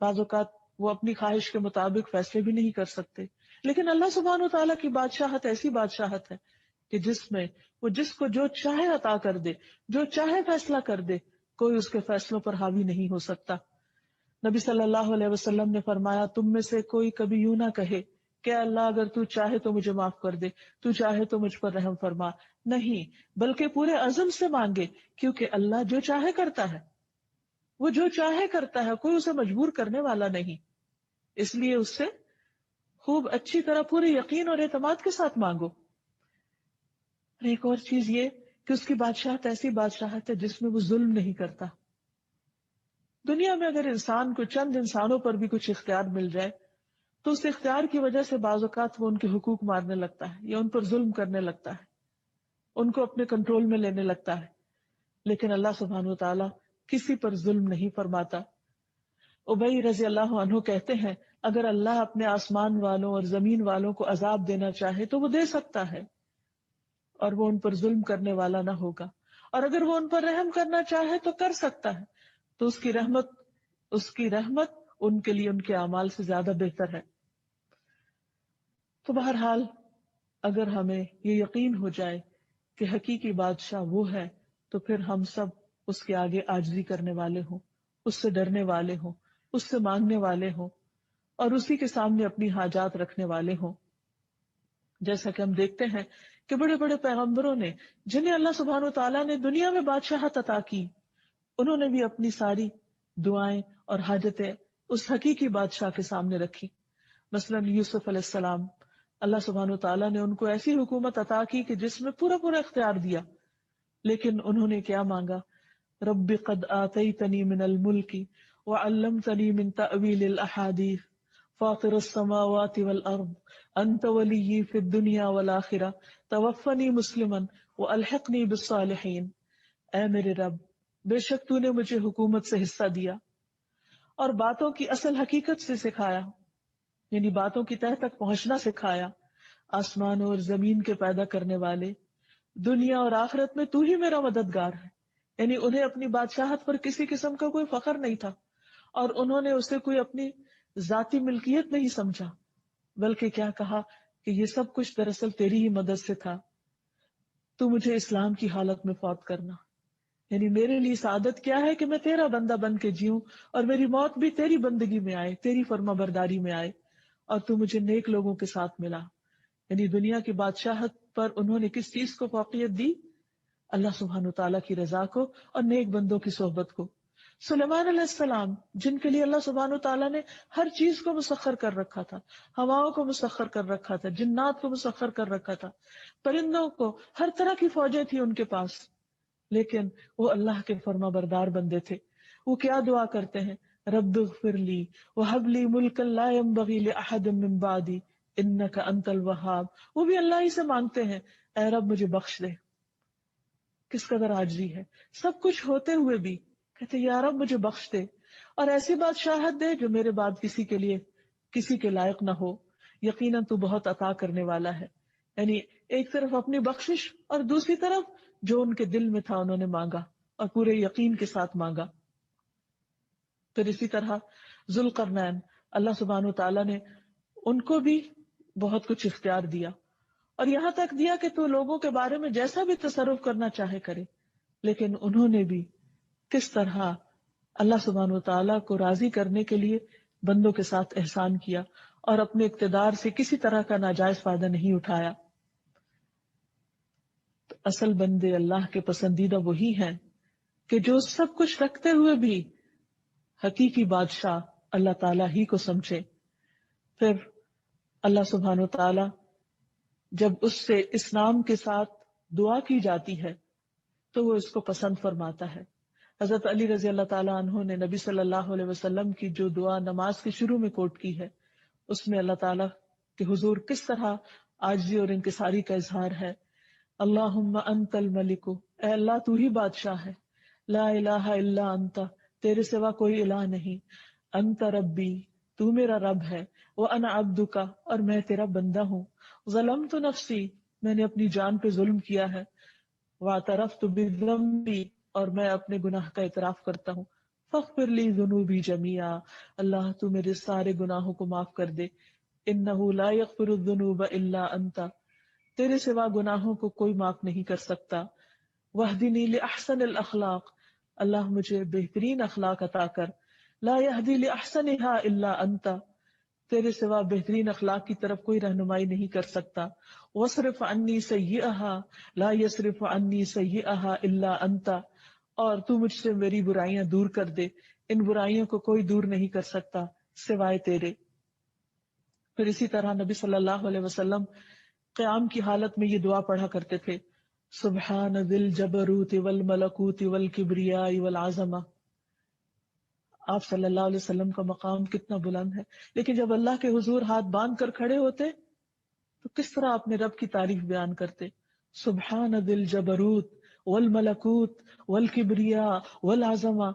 بعض اوقات وہ اپنی خواہش کے مطابق فیصلے بھی نہیں کر سکتے، لیکن اللہ سبحانہ و تعالیٰ کی بادشاہت ایسی بادشاہت ہے کہ جس میں وہ جس کو جو چاہے عطا کر دے، جو چاہے فیصلہ کر دے، کوئی اس کے فیصلوں پر حاوی نہیں ہو سکتا۔ نبی صلی اللہ علیہ وسلم نے فرمایا، تم میں سے کوئی کبھی یوں نہ کہے کہ اللہ اگر تو چاہے تو مجھے معاف کر دے، تو چاہے تو مجھ پر رحم فرما، نہیں، بلکہ پورے عزم سے مانگے، کیونکہ اللہ جو چاہے کرتا ہے، وہ جو چاہے کرتا ہے، کوئی اسے مجبور کرنے والا نہیں، اس لیے اس سے خوب اچھی طرح پورے یقین اور اعتماد کے ساتھ مانگو۔ اور ایک اور چیز یہ کہ اس کی بادشاہت ایسی بادشاہت ہے جس میں وہ ظلم نہیں کرتا۔ دنیا میں اگر انسان کو چند انسانوں پر بھی کچھ اختیار مل جائے تو اس اختیار کی وجہ سے بعض اوقات وہ ان کے حقوق مارنے لگتا ہے یا ان پر ظلم کرنے لگتا ہے، ان کو اپنے کنٹرول میں لینے لگتا ہے، لیکن اللہ سبحانہ و تعالیٰ کسی پر ظلم نہیں فرماتا۔ ابی رضی اللہ عنہ کہتے ہیں، اگر اللہ اپنے آسمان والوں اور زمین والوں کو عذاب دینا چاہے تو وہ دے سکتا ہے، اور وہ ان پر ظلم کرنے والا نہ ہوگا، اور اگر وہ ان پر رحم کرنا چاہے تو کر سکتا ہے، تو اس کی رحمت ان کے لیے ان کے اعمال سے زیادہ بہتر ہے۔ تو بہرحال اگر ہمیں یہ یقین ہو جائے کہ حقیقی بادشاہ وہ ہے، تو پھر ہم سب اس کے آگے عاجزی کرنے والے ہوں، اس سے ڈرنے والے ہوں، اس سے مانگنے والے ہوں، اور اسی کے سامنے اپنی حاجات رکھنے والے ہوں۔ جیسا کہ ہم دیکھتے ہیں کہ بڑے بڑے پیغمبروں نے، جنہیں اللہ سبحانہ وتعالیٰ نے دنیا میں بادشاہت عطا کی، انہوں نے بھی اپنی ساری دعائیں اور حاجتیں اس حقیقی بادشاہ کے سامنے رکھی۔ مثلاً یوسف علیہ السلام، اللہ سبحانہ وتعالیٰ نے ان کو ایسی حکومت عطا کی کہ جس میں پورا پورا اختیار دیا، لیکن انہوں نے کیا مانگا؟ رب قد آتیتنی من الملک وعلمتنی من تأویل الاحادیث فاطر السماوات والارض انت ولی فی الدنیا والآخرہ توفنی مسلما والحقنی بالصالحین۔ اے میرے رب، بے شک تو نے مجھے حکومت سے حصہ دیا اور باتوں کی اصل حقیقت سے سکھایا، یعنی باتوں کی تہ تک پہنچنا سکھایا۔ آسمان اور زمین کے پیدا کرنے والے، دنیا اور آخرت میں تو ہی میرا مددگار ہے۔ یعنی انہیں اپنی بادشاہت پر کسی قسم کا کوئی فخر نہیں تھا، اور انہوں نے اسے کوئی اپنی ذاتی ملکیت نہیں سمجھا، بلکہ کیا کہا کہ یہ سب کچھ دراصل تیری ہی مدد سے تھا، تو مجھے اسلام کی حالت میں فوت کرنا، یعنی میرے لیے سعادت کیا ہے کہ میں تیرا بندہ بن کے جیوں، اور میری موت بھی تیری بندگی میں آئے، تیری فرما برداری میں آئے، اور تو مجھے نیک لوگوں کے ساتھ ملا۔ یعنی دنیا کی بادشاہت پر انہوں نے کس چیز کو فوقیت دی؟ اللہ سبحانہ تعالیٰ کی رضا کو اور نیک بندوں کی صحبت کو۔ سلیمان علیہ السلام، جن کے لیے اللہ سبحانہ تعالیٰ نے ہر چیز کو مسخر کر رکھا تھا، ہواؤں کو مسخر کر رکھا تھا، جنات کو مسخر کر رکھا تھا، پرندوں کو، ہر طرح کی فوجیں تھی ان کے پاس، لیکن وہ اللہ کے فرما بردار بندے تھے۔ وہ کیا دعا کرتے ہیں؟ رب اغفر لی وہب لی ملکا لا ينبغی لأحد من بعدی انک انت الوہاب۔ وہ بھی اللہ ہی سے مانگتے ہیں، اے رب مجھے بخش دے۔ کس قدر عاجزی ہے، سب کچھ ہوتے ہوئے بھی کہتے یا رب مجھے بخش دے، اور ایسی بادشاہت دے جو میرے بعد کسی کے لائق نہ ہو۔ یقیناً تو بہت عطا کرنے والا ہے۔ یعنی ایک طرف اپنی بخشش، اور دوسری طرف جو ان کے دل میں تھا انہوں نے مانگا، اور پورے یقین کے ساتھ مانگا۔ پھر اسی طرح ذوالقرنین، اللہ سبحانہ تعالیٰ نے ان کو بھی بہت کچھ اختیار دیا، اور یہاں تک دیا کہ تو لوگوں کے بارے میں جیسا بھی تصرف کرنا چاہے کرے، لیکن انہوں نے بھی کس طرح اللہ سبحانہ تعالیٰ کو راضی کرنے کے لیے بندوں کے ساتھ احسان کیا، اور اپنے اقتدار سے کسی طرح کا ناجائز فائدہ نہیں اٹھایا۔ تو اصل بندے اللہ کے پسندیدہ وہی ہیں کہ جو سب کچھ رکھتے ہوئے بھی حقیقی بادشاہ اللہ تعالیٰ ہی کو سمجھے۔ پھر اللہ سبحانہ تعالیٰ جب اس سے اس نام کے ساتھ دعا کی جاتی ہے تو وہ اس کو پسند فرماتا ہے۔ حضرت علی رضی اللہ تعالیٰ عنہ نے نبی صلی اللہ علیہ وسلم کی جو دعا نماز کے شروع میں کوٹ کی ہے، اس میں اللہ تعالیٰ کے حضور کس طرح عاجزی اور انکساری کا اظہار ہے. اللہم انت الملک، اے اللہ تو ہی بادشاہ ہے. لا الہ الا انت، تیرے سوا کوئی الہ نہیں. انت ربی، تو میرا رب ہے. وانا عبدک، اور میں تیرا بندہ ہوں. ظلمت نفسی، میں نے اپنی جان پہ ظلم کیا ہے. واعترفت بذنبی، اور میں اپنے گناہ کا اعتراف کرتا ہوں. فاغفر لی ذنوبی جمیعا، اللہ تو میرے سارے گناہوں کو معاف کر دے. انہ لا یغفر الذنوب الا انت، تیرے سوا گناہوں کو کوئی معاف نہیں کر سکتا. واہدنی لاحسن الاخلاق، اللہ مجھے بہترین اخلاق عطا کر. لا یہدی لاحسنها الا انت، تیرے سوا بہترین اخلاق کی طرف کوئی رہنمائی نہیں کر سکتا. واصرف عنی سیئها لا یصرف عنی سیئها الا انت، اور تو مجھ سے میری برائیاں دور کر دے، ان برائیوں کو کوئی دور نہیں کر سکتا سوائے تیرے. پھر اسی طرح نبی صلی اللہ علیہ وسلم قیام کی حالت میں یہ دعا پڑھا کرتے تھے: سبحان ذی الجبروت والملکوت والکبریاء والعظمہ. آپ صلی اللہ علیہ وسلم کا مقام کتنا بلند ہے، لیکن جب اللہ کے حضور ہاتھ باندھ کر کھڑے ہوتے تو کس طرح اپنے رب کی تعریف بیان کرتے. سبحان ذی الجبروت والملکوت والکبریاء والعظمہ،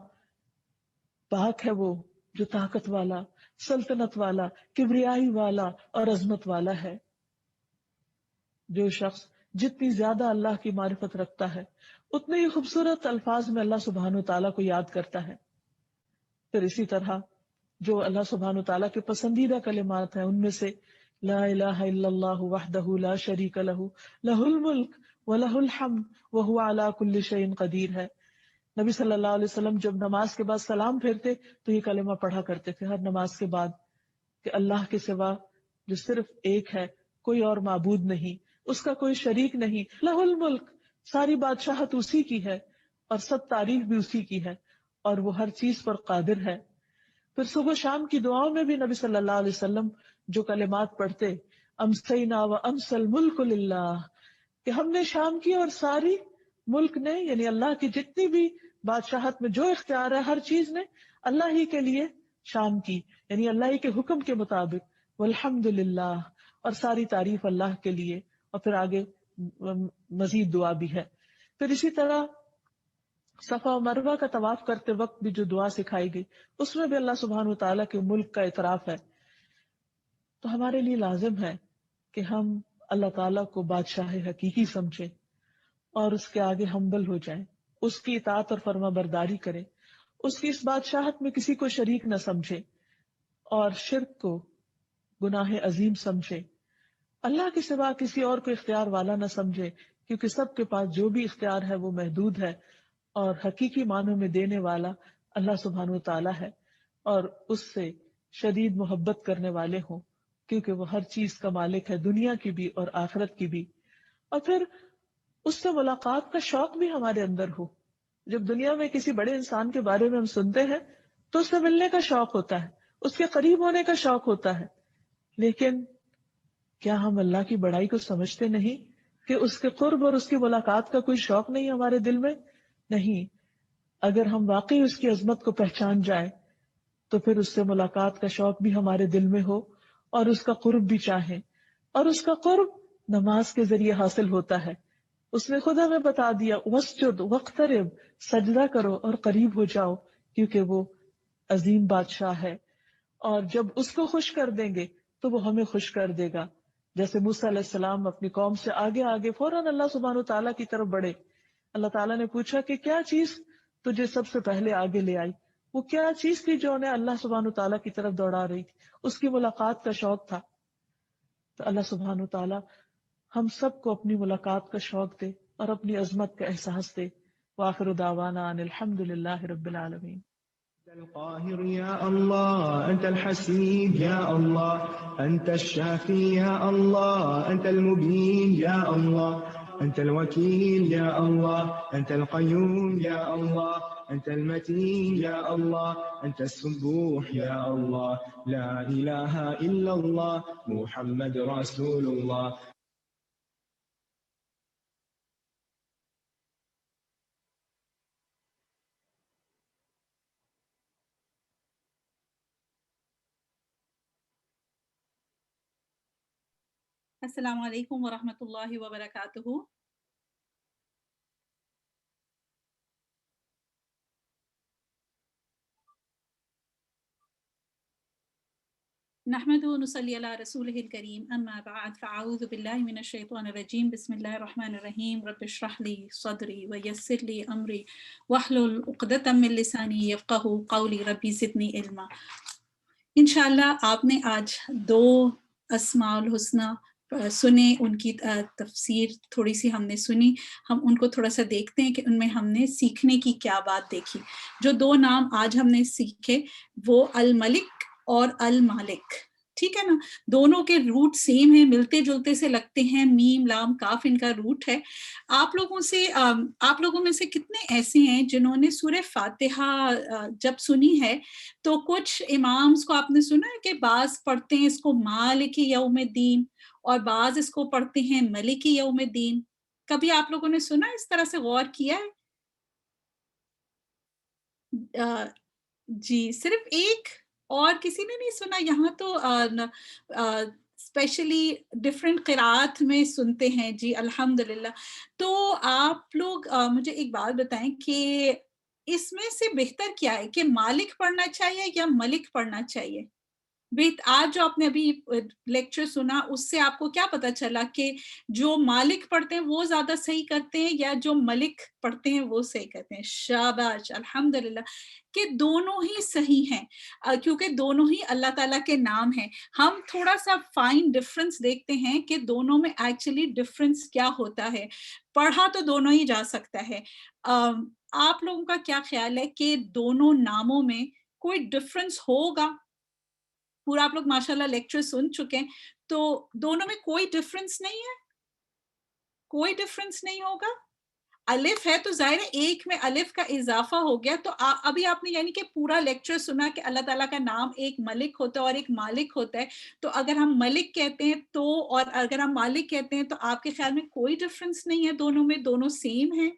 پاک ہے وہ جو طاقت والا، سلطنت والا، کبریائی والا اور عظمت والا ہے. جو شخص جتنی زیادہ اللہ کی معرفت رکھتا ہے اتنے ہی خوبصورت الفاظ میں اللہ سبحانہ و تعالیٰ کو یاد کرتا ہے. پھر اسی طرح جو اللہ سبحانہ و تعالیٰ کے پسندیدہ کلمات ہیں ان میں سے لا الہ الا اللہ وحدہ لا شریک لہ لہ الملک ولہ الحمد وہو علی کل شیء قدیر ہے. نبی صلی اللہ علیہ وسلم جب نماز کے بعد سلام پھیرتے تو یہ کلمہ پڑھا کرتے تھے ہر نماز کے بعد کہ اللہ کے سوا جو صرف ایک ہے، کوئی اور معبود نہیں، اس کا کوئی شریک نہیں. لہ الملک، ساری بادشاہت اسی کی ہے اور سب تعریف بھی اسی کی ہے اور وہ ہر چیز پر قادر ہے. پھر صبح شام کی دعاؤں میں بھی نبی صلی اللہ علیہ وسلم جو کلمات پڑھتے: امسینا و امس الملک للہ، کہ ہم نے شام کی اور ساری ملک نے، یعنی اللہ کی جتنی بھی بادشاہت میں جو اختیار ہے ہر چیز نے اللہ ہی کے لیے شام کی، یعنی اللہ ہی کے حکم کے مطابق. والحمد للہ، اور ساری تعریف اللہ کے لیے. اور پھر آگے مزید دعا بھی ہے. پھر اسی طرح صفا و مروہ کا طواف کرتے وقت بھی جو دعا سکھائی گئی اس میں بھی اللہ سبحانہ و تعالیٰ کے ملک کا اعتراف ہے. تو ہمارے لیے لازم ہے کہ ہم اللہ تعالیٰ کو بادشاہ حقیقی سمجھیں اور اس کے آگے ہمبل ہو جائیں، اس کی اطاعت اور فرما برداری کریں، اس کی اس بادشاہت میں کسی کو شریک نہ سمجھے اور شرک کو گناہ عظیم سمجھے. اللہ کے سوا کسی اور کو اختیار والا نہ سمجھے، کیونکہ سب کے پاس جو بھی اختیار ہے وہ محدود ہے اور حقیقی معنوں میں دینے والا اللہ سبحانہ و تعالیٰ ہے. اور اس سے شدید محبت کرنے والے ہوں، کیونکہ وہ ہر چیز کا مالک ہے، دنیا کی بھی اور آخرت کی بھی. اور پھر اس سے ملاقات کا شوق بھی ہمارے اندر ہو. جب دنیا میں کسی بڑے انسان کے بارے میں ہم سنتے ہیں تو اس سے ملنے کا شوق ہوتا ہے، اس کے قریب ہونے کا شوق ہوتا ہے. لیکن کیا ہم اللہ کی بڑائی کو سمجھتے نہیں کہ اس کے قرب اور اس کی ملاقات کا کوئی شوق نہیں ہمارے دل میں؟ نہیں. اگر ہم واقعی اس کی عظمت کو پہچان جائیں تو پھر اس سے ملاقات کا شوق بھی ہمارے دل میں ہو اور اس کا قرب بھی چاہیں. اور اس کا قرب نماز کے ذریعے حاصل ہوتا ہے. اس نے خود ہمیں بتا دیا: وَاسْجُدْ وَاقْتَرِبْ، سجدہ کرو اور قریب ہو جاؤ، کیونکہ وہ عظیم بادشاہ ہے. اور جب اس کو خوش کر دیں گے تو وہ ہمیں خوش کر دے گا. جیسے موسیٰ علیہ السلام اپنی قوم سے آگے آگے فوراً اللہ سبحانہ و تعالیٰ کی طرف بڑھے. اللہ تعالیٰ نے پوچھا کہ کیا چیز تجھے سب سے پہلے آگے لے آئی؟ وہ کیا چیز تھی جو انہیں اللہ سبحانہ و تعالیٰ کی طرف دوڑا رہی تھی؟ اس کی ملاقات کا شوق تھا. تو اللہ سبحانہ و تعالیٰ ہم سب کو اپنی ملاقات کا شوق دے اور اپنی عظمت کا احساس دے. وآخر دعوانا ان الحمد للہ رب العالمین. أنت القاهر يا الله، أنت الحسيب يا الله، أنت الشافي يا الله، أنت المبين يا الله، أنت الوكيل يا الله، أنت القيوم يا الله، أنت المتين يا الله، أنت السبوح يا الله، لا إله إلا الله، محمد رسول الله. السلام علیکم ورحمۃ اللہ وبرکاتہ. نحمد ونصلی علی رسولہ الکریم اما بعد فاعوذ باللہ من الشیطان الرجیم بسم اللہ الرحمن الرحیم رب اشرح لی صدری ویسر لی امری واحلل عقدۃ من لسانی یفقہوا قولی ربی زدنی علما. انشاءاللہ آپ نے آج 2 اسماء الحسنی سنے، ان کی تفسیر تھوڑی سی ہم نے سنی. ہم ان کو تھوڑا سا دیکھتے ہیں کہ ان میں ہم نے سیکھنے کی کیا بات دیکھی. جو 2 نام آج ہم نے سیکھے وہ الملک اور المالک، ٹھیک ہے نا. دونوں کے روٹ سیم ہیں، ملتے جلتے سے لگتے ہیں، میم لام کاف ان کا روٹ ہے. آپ لوگوں میں سے کتنے ایسے ہیں جنہوں نے سورہ فاتحہ جب سنی ہے تو کچھ امامز کو آپ نے سنا ہے کہ بعض پڑھتے ہیں اس کو مالک یوم الدین اور بعض اس کو پڑھتے ہیں ملک یوم الدین؟ کبھی آپ لوگوں نے سنا، اس طرح سے غور کیا ہے؟ جی صرف ایک، اور کسی نے نہیں سنا؟ یہاں تو اسپیشلی ڈفرینٹ قرآت میں سنتے ہیں. جی الحمدللہ. تو آپ لوگ مجھے ایک بات بتائیں کہ اس میں سے بہتر کیا ہے کہ مالک پڑھنا چاہیے یا ملک پڑھنا چاہیے؟ آج جو آپ نے ابھی لیکچر سنا اس سے آپ کو کیا پتا چلا کہ جو مالک پڑھتے ہیں وہ زیادہ صحیح کرتے ہیں یا جو ملک پڑھتے ہیں وہ صحیح کرتے ہیں؟ شاباش الحمدللہ کہ دونوں ہی صحیح ہیں، کیونکہ دونوں ہی اللہ تعالیٰ کے نام ہیں. ہم تھوڑا سا فائن ڈفرنس دیکھتے ہیں کہ دونوں میں ایکچولی ڈفرنس کیا ہوتا ہے. پڑھا تو دونوں ہی جا سکتا ہے. آپ لوگوں کا کیا خیال ہے کہ دونوں ناموں میں کوئی ڈفرنس ہوگا؟ پورا آپ لوگ ماشاءاللہ لیکچر سن چکے ہیں، تو دونوں میں کوئی ڈفرنس نہیں ہے؟ کوئی ڈفرنس نہیں ہوگا؟ الف ہے تو ظاہر ہے ایک میں الف کا اضافہ ہو گیا. تو ابھی آپ نے یعنی کہ پورا لیکچر سنا کہ اللہ تعالیٰ کا نام ایک ملک ہوتا ہے اور ایک مالک ہوتا ہے. تو اگر ہم ملک کہتے ہیں تو، اور اگر ہم مالک کہتے ہیں تو آپ کے خیال میں کوئی ڈفرنس نہیں ہے دونوں میں؟ دونوں سیم ہیں؟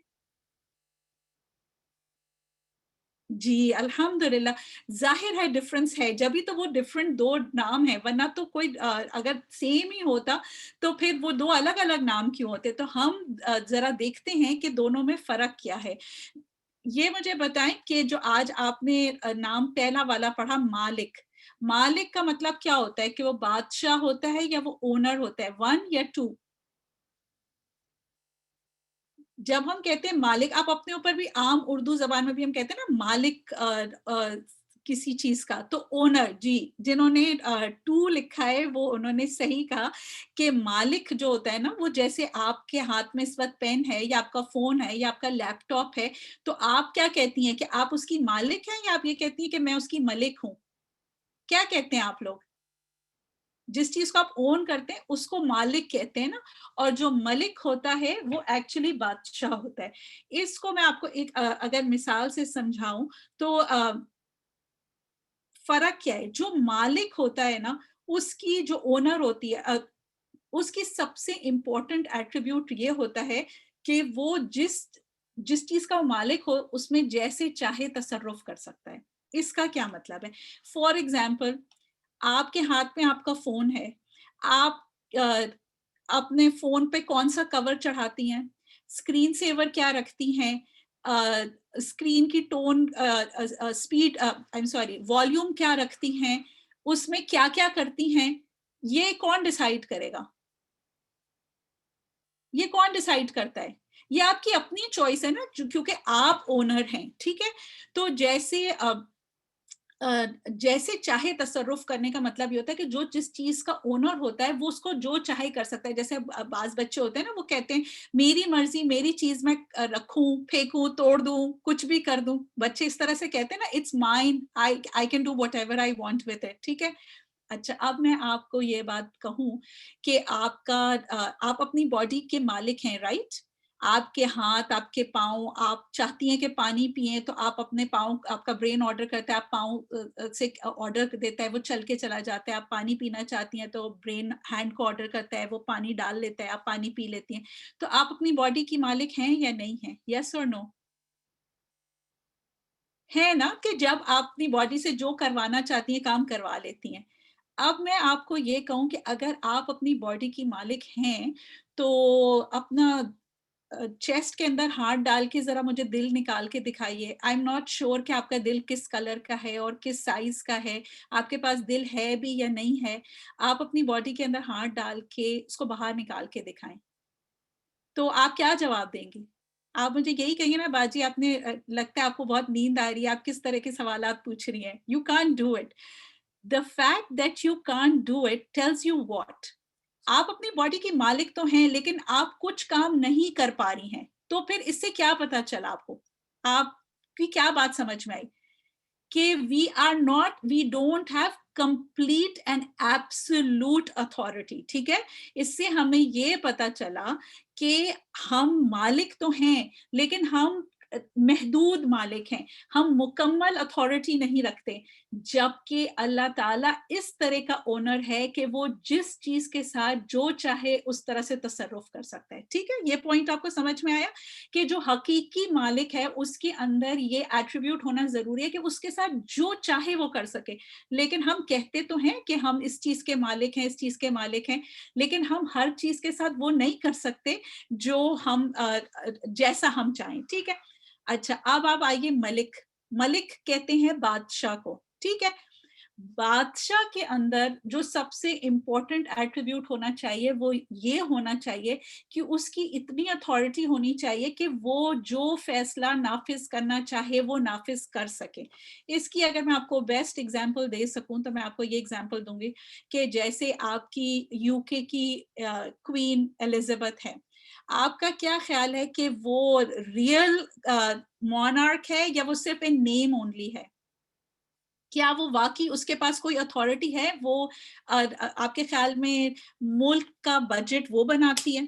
جی الحمدللہ. ظاہر ہے ڈفرنس ہے، جبھی تو وہ ڈفرنٹ 2 نام ہیں، ورنہ تو کوئی اگر سیم ہی ہوتا تو پھر وہ 2 الگ الگ نام کیوں ہوتے؟ تو ہم ذرا دیکھتے ہیں کہ دونوں میں فرق کیا ہے. یہ مجھے بتائیں کہ جو آج آپ نے نام پہلا والا پڑھا مالک، مالک کا مطلب کیا ہوتا ہے؟ کہ وہ بادشاہ ہوتا ہے یا وہ اونر ہوتا ہے؟ 1 یا 2؟ جب ہم کہتے ہیں مالک، آپ اپنے اوپر بھی عام اردو زبان میں بھی ہم کہتے ہیں نا مالک کسی چیز کا، تو اونر. جی جنہوں نے 2 لکھا ہے وہ انہوں نے صحیح کہا کہ مالک جو ہوتا ہے نا، وہ جیسے آپ کے ہاتھ میں اس وقت پین ہے یا آپ کا فون ہے یا آپ کا لیپ ٹاپ ہے، تو آپ کیا کہتی ہیں کہ آپ اس کی مالک ہیں یا آپ یہ کہتی ہیں کہ میں اس کی ملک ہوں؟ کیا کہتے ہیں آپ لوگ؟ جس چیز کو آپ اون کرتے ہیں اس کو مالک کہتے ہیں نا، اور جو ملک ہوتا ہے وہ ایکچولی بادشاہ ہوتا ہے. اس کو میں آپ کو ایک اگر مثال سے سمجھاؤں تو فرق کیا ہے؟ جو مالک ہوتا ہے نا، اس کی جو اونر ہوتی ہے، اس کی سب سے امپورٹنٹ ایٹریبیوٹ یہ ہوتا ہے کہ وہ جس چیز کا وہ مالک ہو اس میں جیسے چاہے تصرف کر سکتا ہے. اس کا کیا مطلب ہے؟ فار ایگزامپل، آپ کے ہاتھ میں آپ کا فون ہے، آپ اپنے فون پہ کون سا کور چڑھاتی ہیں؟ اسکرین سیور کیا رکھتی ہیں؟ اسکرین کی ٹون اسپیڈ سوری والیوم کیا رکھتی ہیں؟ اس میں کیا کیا کرتی ہیں؟ یہ کون ڈیسائیڈ کرے گا؟ یہ کون ڈیسائیڈ کرتا ہے؟ یہ آپ کی اپنی چوائس ہے نا، کیونکہ آپ اونر ہیں. ٹھیک ہے، تو جیسے چاہے تصرف کرنے کا مطلب یہ ہوتا ہے کہ جو جس چیز کا اونر ہوتا ہے وہ اس کو جو چاہے کر سکتا ہے. جیسے بعض بچے ہوتے ہیں نا، وہ کہتے ہیں میری مرضی، میری چیز میں رکھوں، پھینکوں، توڑ دوں، کچھ بھی کر دوں. بچے اس طرح سے کہتے ہیں نا، it's mine, I can do whatever I want with it. ٹھیک ہے. اچھا، اب میں آپ کو یہ بات کہوں کہ آپ اپنی باڈی کے مالک ہیں، رائٹ؟ آپ کے ہاتھ، آپ کے پاؤں، آپ چاہتی ہیں کہ پانی پئیں تو آپ اپنے پاؤں، آپ کا برین آرڈر کرتا ہے، آپ پاؤں سے آرڈر دیتا ہے، وہ چل کے چلا جاتا ہے. آپ پانی پینا چاہتی ہیں تو برین ہینڈ کو آرڈر کرتا ہے، وہ پانی ڈال لیتا ہے، آپ پانی پی لیتی ہیں. تو آپ اپنی باڈی کی مالک ہیں یا نہیں ہیں؟ یس اور نو؟ ہے نا، کہ جب آپ اپنی باڈی سے جو کروانا چاہتی ہیں کام کروا لیتی ہیں. اب میں آپ کو یہ کہوں کہ اگر آپ اپنی باڈی کی مالک ہیں تو اپنا چیسٹ کے اندر ہاتھ ڈال کے ذرا مجھے دل نکال کے دکھائیے. آئی ایم ناٹ شیور کہ آپ کا دل کس کلر کا ہے اور کس سائز کا ہے, آپ کے پاس دل ہے بھی یا نہیں ہے. آپ اپنی باڈی کے اندر ہاتھ ڈال کے اس کو باہر نکال کے دکھائیں, تو آپ کیا جواب دیں گے؟ آپ مجھے یہی کہیں گے نا باجی آپ نے, لگتا ہے آپ کو بہت نیند آ رہی ہے, آپ کس طرح کے سوالات پوچھ رہی ہیں. You can't do it. The fact that you can't do it tells you what? آپ اپنی باڈی کی مالک تو ہیں لیکن آپ کچھ کام نہیں کر پا رہی ہیں, تو پھر اس سے کیا پتا چلا آپ کو, آپ کی کیا بات سمجھ میں آئی کہ we don't have complete and absolute authority. ٹھیک ہے, اس سے ہمیں یہ پتا چلا کہ ہم مالک تو ہیں لیکن ہم محدود مالک ہیں, ہم مکمل اتھارٹی نہیں رکھتے, جبکہ اللہ تعالیٰ اس طرح کا اونر ہے کہ وہ جس چیز کے ساتھ جو چاہے اس طرح سے تصرف کر سکتا ہے. ٹھیک ہے, یہ پوائنٹ آپ کو سمجھ میں آیا کہ جو حقیقی مالک ہے اس کے اندر یہ ایٹریبیوٹ ہونا ضروری ہے کہ اس کے ساتھ جو چاہے وہ کر سکے. لیکن ہم کہتے تو ہیں کہ ہم اس چیز کے مالک ہیں, اس چیز کے مالک ہیں, لیکن ہم ہر چیز کے ساتھ وہ نہیں کر سکتے جو ہم جیسا ہم چاہیں. ٹھیک ہے, اچھا اب آپ آئیے ملک. ملک کہتے ہیں بادشاہ کو. ٹھیک ہے, بادشاہ کے اندر جو سب سے امپورٹنٹ ایٹریبیوٹ ہونا چاہیے وہ یہ ہونا چاہیے کہ اس کی اتنی اتھارٹی ہونی چاہیے کہ وہ جو فیصلہ نافذ کرنا چاہے وہ نافذ کر سکے. اس کی اگر میں آپ کو بیسٹ ایگزامپل دے سکوں تو میں آپ کو یہ ایگزامپل دوں گی کہ جیسے آپ کی یو کے کی کوئین ایلزابتھ ہے, آپ کا کیا خیال ہے کہ وہ ریئل مونارک ہے یا وہ صرف ان نیم اونلی ہے؟ کیا وہ واقعی اس کے پاس کوئی اتھارٹی ہے؟ وہ آپ کے خیال میں ملک کا بجٹ وہ بناتی ہے,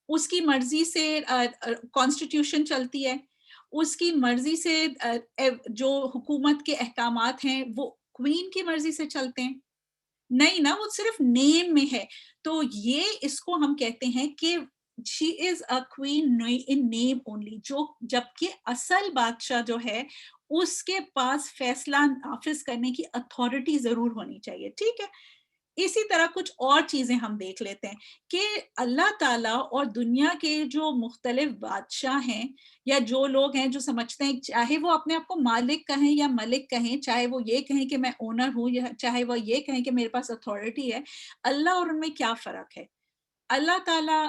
اس کی مرضی سے کانسٹیٹیوشن چلتی ہے, اس کی مرضی سے جو حکومت کے احکامات ہیں وہ کوئین کی مرضی سے چلتے ہیں؟ نہیں نا, وہ صرف نیم میں ہے. تو یہ اس کو ہم کہتے ہیں کہ she is a queen in name only, جو جبکہ اصل بادشاہ جو ہے اس کے پاس فیصلہ نافذ کرنے کی اتھارٹی ضرور ہونی چاہیے. ٹھیک ہے, اسی طرح کچھ اور چیزیں ہم دیکھ لیتے ہیں کہ اللہ تعالیٰ اور دنیا کے جو مختلف بادشاہ ہیں یا جو لوگ ہیں جو سمجھتے ہیں, چاہے وہ اپنے آپ کو مالک کہیں یا ملک کہیں, چاہے وہ یہ کہیں کہ میں اونر ہوں یا چاہے وہ یہ کہیں کہ میرے پاس اتھارٹی ہے, اللہ اور ان میں کیا فرق ہے؟ اللہ تعالیٰ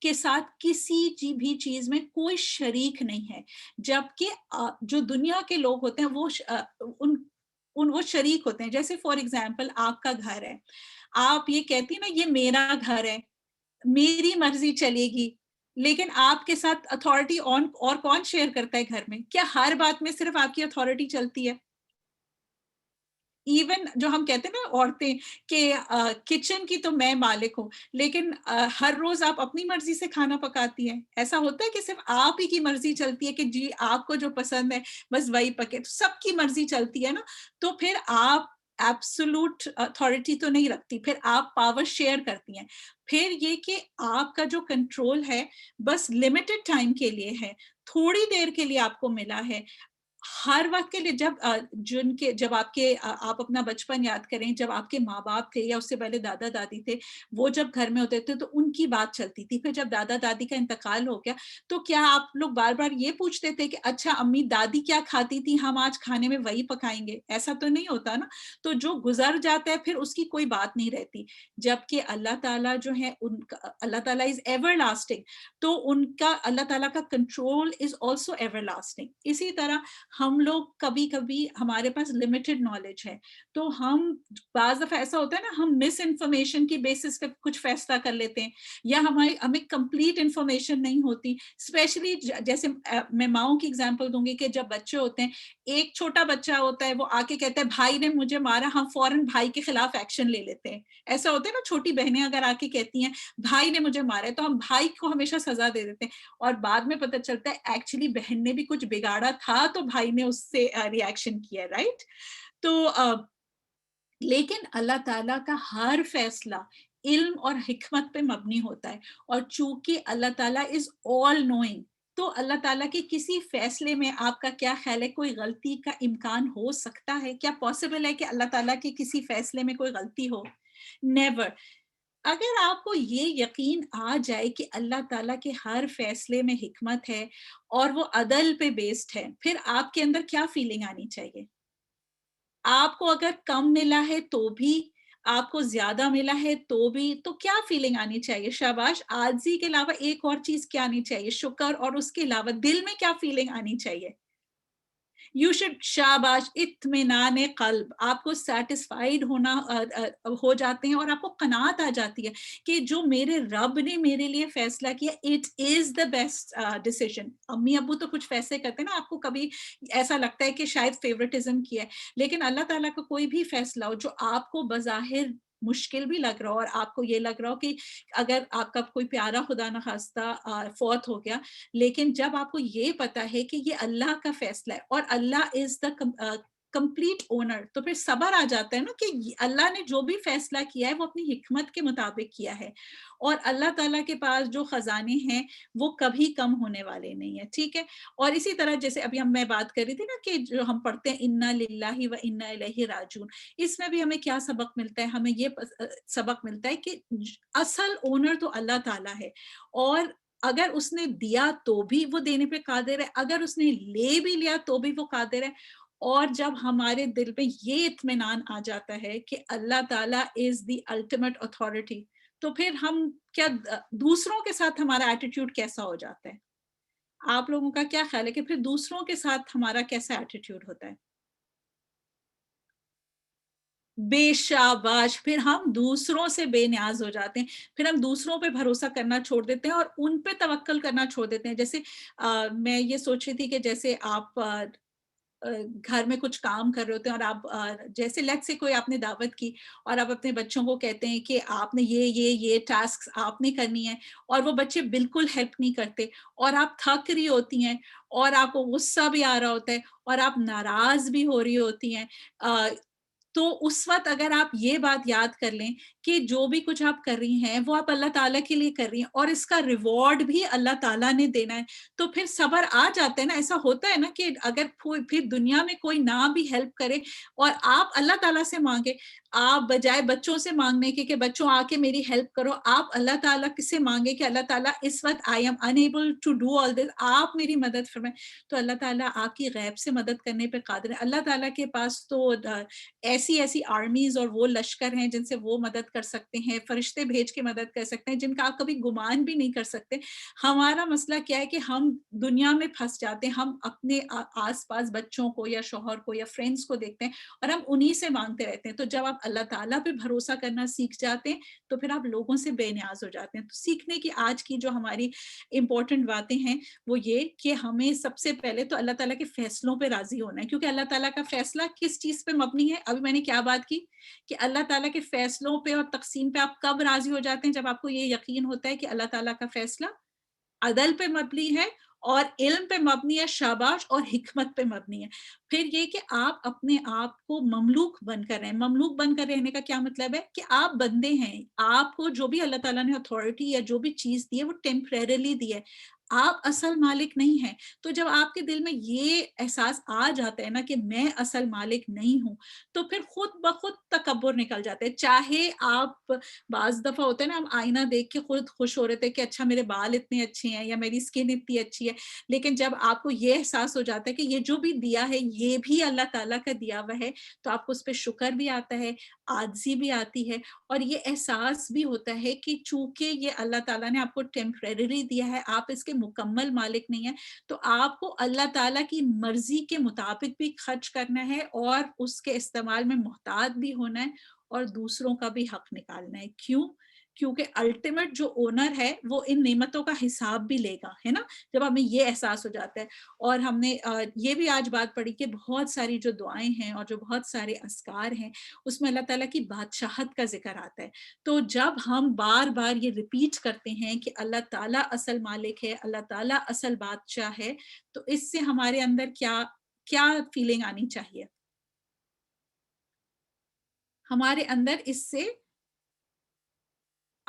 کے ساتھ کسی بھی چیز میں کوئی شریک نہیں ہے, جبکہ جو دنیا کے لوگ ہوتے ہیں وہ شریک ہوتے ہیں. جیسے فار ایگزامپل آپ کا گھر ہے, آپ یہ کہتی ہیں نا یہ میرا گھر ہے, میری مرضی چلے گی, لیکن آپ کے ساتھ اتھارٹی اور کون شیئر کرتا ہے گھر میں؟ کیا ہر بات میں صرف آپ کی اتھارٹی چلتی ہے؟ ایون جو ہم کہتے ہیں نا عورتیں کہ کچن کی تو میں مالک ہوں, لیکن ہر روز آپ اپنی مرضی سے کھانا پکاتی ہیں. ایسا ہوتا ہے کہ صرف آپ ہی کی مرضی چلتی ہے کہ جی آپ کو جو پسند ہے بس وہی پکے؟ تو سب کی مرضی چلتی ہے نا, تو پھر آپ ایبسولوٹ اتھارٹی تو نہیں رکھتی, پھر آپ پاور شیئر کرتی ہیں. پھر یہ کہ آپ کا جو کنٹرول ہے بس لمیٹڈ ٹائم کے لیے ہے, تھوڑی دیر کے لیے آپ کو ملا ہے, ہر وقت کے لیے. جب آپ اپنا بچپن یاد کریں, جب آپ کے ماں باپ تھے یا اس سے پہلے دادا دادی تھے, وہ جب گھر میں ہوتے تھے تو ان کی بات چلتی تھی. پھر جب دادا دادی کا انتقال ہو گیا تو کیا آپ لوگ بار بار یہ پوچھتے تھے کہ اچھا امی دادی کیا کھاتی تھی, ہم آج کھانے میں وہی پکائیں گے؟ ایسا تو نہیں ہوتا نا. تو جو گزر جاتا ہے پھر اس کی کوئی بات نہیں رہتی, جبکہ اللہ تعالیٰ جو ہے اللہ تعالیٰ از ایور لاسٹنگ, تو ان کا اللہ تعالیٰ کا control is also ever lasting. اسی طرح ہم لوگ کبھی کبھی ہمارے پاس لمیٹڈ نالج ہے, تو ہم بعض دفعہ ایسا ہوتا ہے نا ہم مس انفارمیشن کی بیسس پہ کچھ فیصلہ کر لیتے ہیں, یا ہمیں کمپلیٹ انفارمیشن نہیں ہوتی. اسپیشلی جیسے میں ماؤں کی ایگزامپل دوں گی کہ جب بچے ہوتے ہیں, ایک چھوٹا بچہ ہوتا ہے وہ آ کے کہتا ہے بھائی نے مجھے مارا, ہم فوراً بھائی کے خلاف ایکشن لے لیتے ہیں. ایسا ہوتا ہے نا, چھوٹی بہنیں اگر آ کے کہتی ہیں بھائی نے مجھے مارا ہے تو ہم بھائی کو ہمیشہ سزا دے دیتے ہیں, اور بعد میں پتہ چلتا ہے ایکچولی بہن نے بھی کچھ بگاڑا تھا تو بھائی نے اس سے ریاکشن کیا, رائٹ. تو لیکن اللہ تعالیٰ کا ہر فیصلہ علم اور حکمت پہ مبنی ہوتا ہے, اور چونکہ اللہ تعالیٰ از آل نوئنگ تو اللہ تعالیٰ کے کسی فیصلے میں آپ کا کیا خیال ہے، کوئی غلطی کا امکان ہو سکتا ہے؟ کیا پاسبل ہے کہ اللہ تعالیٰ کے کسی فیصلے میں کوئی غلطی ہو؟ نیور. اگر آپ کو یہ یقین آ جائے کہ اللہ تعالیٰ کے ہر فیصلے میں حکمت ہے اور وہ عدل پہ بیسڈ ہے، پھر آپ کے اندر کیا فیلنگ آنی چاہیے؟ آپ کو اگر کم ملا ہے تو بھی، آپ کو زیادہ ملا ہے تو بھی، تو کیا فیلنگ آنی چاہیے؟ شاباش. عاجزی کے علاوہ ایک اور چیز کیا آنی چاہیے؟ شکر. اور اس کے علاوہ دل میں کیا فیلنگ آنی چاہیے؟ You should. شاباش. اطمینان قلب. آپ کو سیٹسفائیڈ ہونا ہو جاتے ہیں اور آپ کو قناعت آ جاتی ہے کہ جو میرے رب نے میرے لیے فیصلہ کیا، it is the best decision. امی ابو تو کچھ فیصلے کرتے ہیں نا، آپ کو کبھی ایسا لگتا ہے کہ شاید فیوریٹزم کیا ہے، لیکن اللہ تعالیٰ کا کوئی بھی فیصلہ ہو جو آپ کو بظاہر مشکل بھی لگ رہا ہو، اور آپ کو یہ لگ رہا ہو کہ اگر آپ کا کوئی پیارا خدا نخواستہ فوت ہو گیا، لیکن جب آپ کو یہ پتا ہے کہ یہ اللہ کا فیصلہ ہے اور اللہ از دا کمپلیٹ اونر، تو پھر صبر آ جاتا ہے نا کہ اللہ نے جو بھی فیصلہ کیا ہے وہ اپنی حکمت کے مطابق کیا ہے، اور اللہ تعالیٰ کے پاس جو خزانے ہیں وہ کبھی کم ہونے والے نہیں ہیں. ٹھیک ہے. اور اسی طرح جیسے ابھی میں بات کر رہی تھی نا کہ جو ہم پڑھتے ہیں انا للہ و انا الیہ راجعون، اس میں بھی ہمیں کیا سبق ملتا ہے؟ ہمیں یہ سبق ملتا ہے کہ اصل اونر تو اللہ تعالیٰ ہے، اور اگر اس نے دیا تو بھی وہ دینے پہ قادر ہے، اگر اس نے لے بھی لیا تو بھی وہ قادر ہے. اور جب ہمارے دل پہ یہ اطمینان آ جاتا ہے کہ اللہ تعالیٰ از دی الٹیمیٹ اتھارٹی، تو پھر ہم کیا دوسروں کے ساتھ ہمارا ایٹیٹیوڈ کیسا ہو جاتا ہے؟ آپ لوگوں کا کیا خیال ہے کہ پھر دوسروں کے ساتھ ہمارا کیسا ایٹیٹیوڈ ہوتا ہے؟ بے شاباش. پھر ہم دوسروں سے بے نیاز ہو جاتے ہیں، پھر ہم دوسروں پہ بھروسہ کرنا چھوڑ دیتے ہیں اور ان پہ توکل کرنا چھوڑ دیتے ہیں. جیسے میں یہ سوچ رہی تھی کہ جیسے آپ گھر میں کچھ کام کر رہے ہوتے ہیں اور آپ جیسے لیٹ سے کوئی آپ نے دعوت کی اور آپ اپنے بچوں کو کہتے ہیں کہ آپ نے یہ ٹاسک آپ نے کرنی ہے، اور وہ بچے بالکل ہیلپ نہیں کرتے، اور آپ تھک رہی ہوتی ہیں اور آپ کو غصہ بھی آ رہا ہوتا ہے اور آپ ناراض بھی ہو رہی ہوتی ہیں. تو اس وقت اگر آپ یہ بات یاد کر لیں کہ جو بھی کچھ آپ کر رہی ہیں وہ آپ اللہ تعالیٰ کے لیے کر رہی ہیں اور اس کا ریوارڈ بھی اللہ تعالیٰ نے دینا ہے، تو پھر صبر آ جاتا ہے نا. ایسا ہوتا ہے نا کہ اگر پھر دنیا میں کوئی نہ بھی ہیلپ کرے اور آپ اللہ تعالیٰ سے مانگے، آپ بجائے بچوں سے مانگنے کے کہ بچوں آ کے میری ہیلپ کرو، آپ اللہ تعالیٰ سے مانگے کہ اللہ تعالیٰ اس وقت I am unable to do all this, آپ میری مدد فرمائیں، تو اللہ تعالیٰ آپ کی غیب سے مدد کرنے پہ قادر ہے. اللہ تعالیٰ کے پاس تو ایسی آرمیز اور وہ لشکر ہیں جن سے وہ مدد کر سکتے ہیں، فرشتے بھیج کے مدد کر سکتے ہیں جن کا آپ کبھی گمان بھی نہیں کر سکتے. ہمارا مسئلہ کیا ہے کہ ہم دنیا میں پھنس جاتے ہیں، ہم اپنے آس پاس بچوں کو یا شوہر کو یا فرینڈس کو دیکھتے ہیں اور ہم انہی سے مانگتے رہتے ہیں. تو جب آپ اللہ تعالیٰ پہ بھروسہ کرنا سیکھ جاتے ہیں تو پھر آپ لوگوں سے بے نیاز ہو جاتے ہیں. تو سیکھنے کی آج کی جو ہماری امپورٹنٹ باتیں ہیں وہ یہ کہ ہمیں سب سے پہلے تو اللہ تعالیٰ کے فیصلوں پہ راضی ہونا ہے، کیونکہ اللہ تعالیٰ کا فیصلہ کس چیز پہ مبنی ہے؟ ابھی میں نے کیا بات کی کہ اللہ تعالیٰ کے فیصلوں پہ اور تقسیم پہ آپ کب راضی ہو جاتے ہیں؟ جب آپ کو یہ یقین ہوتا ہے کہ اللہ تعالیٰ کا فیصلہ عدل پہ مبنی ہے اور علم پہ مبنی ہے، شاباش، اور حکمت پہ مبنی ہے. پھر یہ کہ آپ اپنے آپ کو مملوک بن کر رہیں. مملوک بن کر رہنے کا کیا مطلب ہے؟ کہ آپ بندے ہیں، آپ کو جو بھی اللہ تعالیٰ نے اتھارٹی یا جو بھی چیز دی ہے وہ ٹیمپریرلی دی ہے، آپ اصل مالک نہیں ہیں. تو جب آپ کے دل میں یہ احساس آ جاتا ہے نا کہ میں اصل مالک نہیں ہوں، تو پھر خود بخود تکبر نکل جاتا ہے. چاہے آپ بعض دفعہ ہوتا ہے نا ہم آئینہ دیکھ کے خود خوش ہو رہے تھے کہ اچھا میرے بال اتنے اچھے ہیں یا میری اسکن اتنی اچھی ہے، لیکن جب آپ کو یہ احساس ہو جاتا ہے کہ یہ جو بھی دیا ہے یہ بھی اللہ تعالیٰ کا دیا ہوا ہے، تو آپ کو اس پہ شکر بھی آتا ہے، عاجزی بھی آتی ہے، اور یہ احساس بھی ہوتا ہے کہ چونکہ یہ اللہ تعالیٰ نے آپ کو ٹیمپریری دیا ہے، آپ اس کے مکمل مالک نہیں ہیں، تو آپ کو اللہ تعالیٰ کی مرضی کے مطابق بھی خرچ کرنا ہے اور اس کے استعمال میں محتاط بھی ہونا ہے اور دوسروں کا بھی حق نکالنا ہے. کیوں؟ کیونکہ الٹیمیٹ جو اونر ہے وہ ان نعمتوں کا حساب بھی لے گا، ہے نا، جب ہمیں یہ احساس ہو جاتا ہے. اور ہم نے یہ بھی آج بات پڑھی کہ بہت ساری جو دعائیں ہیں اور جو بہت سارے اذکار ہیں اس میں اللہ تعالیٰ کی بادشاہت کا ذکر آتا ہے. تو جب ہم بار بار یہ ریپیٹ کرتے ہیں کہ اللہ تعالیٰ اصل مالک ہے، اللہ تعالیٰ اصل بادشاہ ہے، تو اس سے ہمارے اندر کیا فیلنگ آنی چاہیے؟ ہمارے اندر اس سے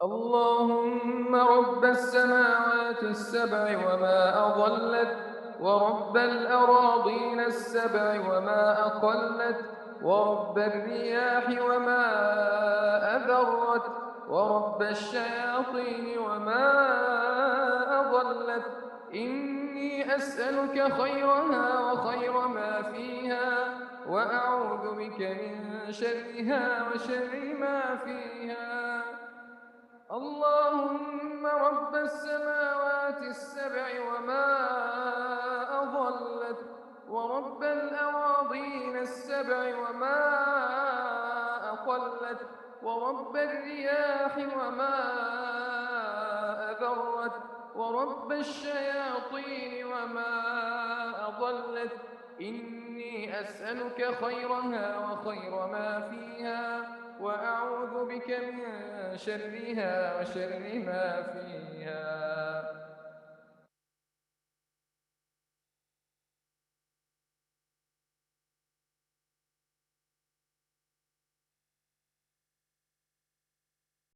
اللهم رب السماوات السبع وما أضلت، ورب الأراضين السبع وما أقلت، ورب الرياح وما أذرت، ورب الشياطين وما أضلت. إني أسألك خيرها وخير ما فيها، وأعوذ بك من شرها وشر ما فيها. اللهم رب السماوات السبع وما أضلت، ورب الأراضين السبع وما أقلت، ورب الرياح وما أذرت، ورب الشياطين وما أضلت. إني أسألك خيرها وخير ما فيها، وأعوذ بك من شرها وشر ما فيها.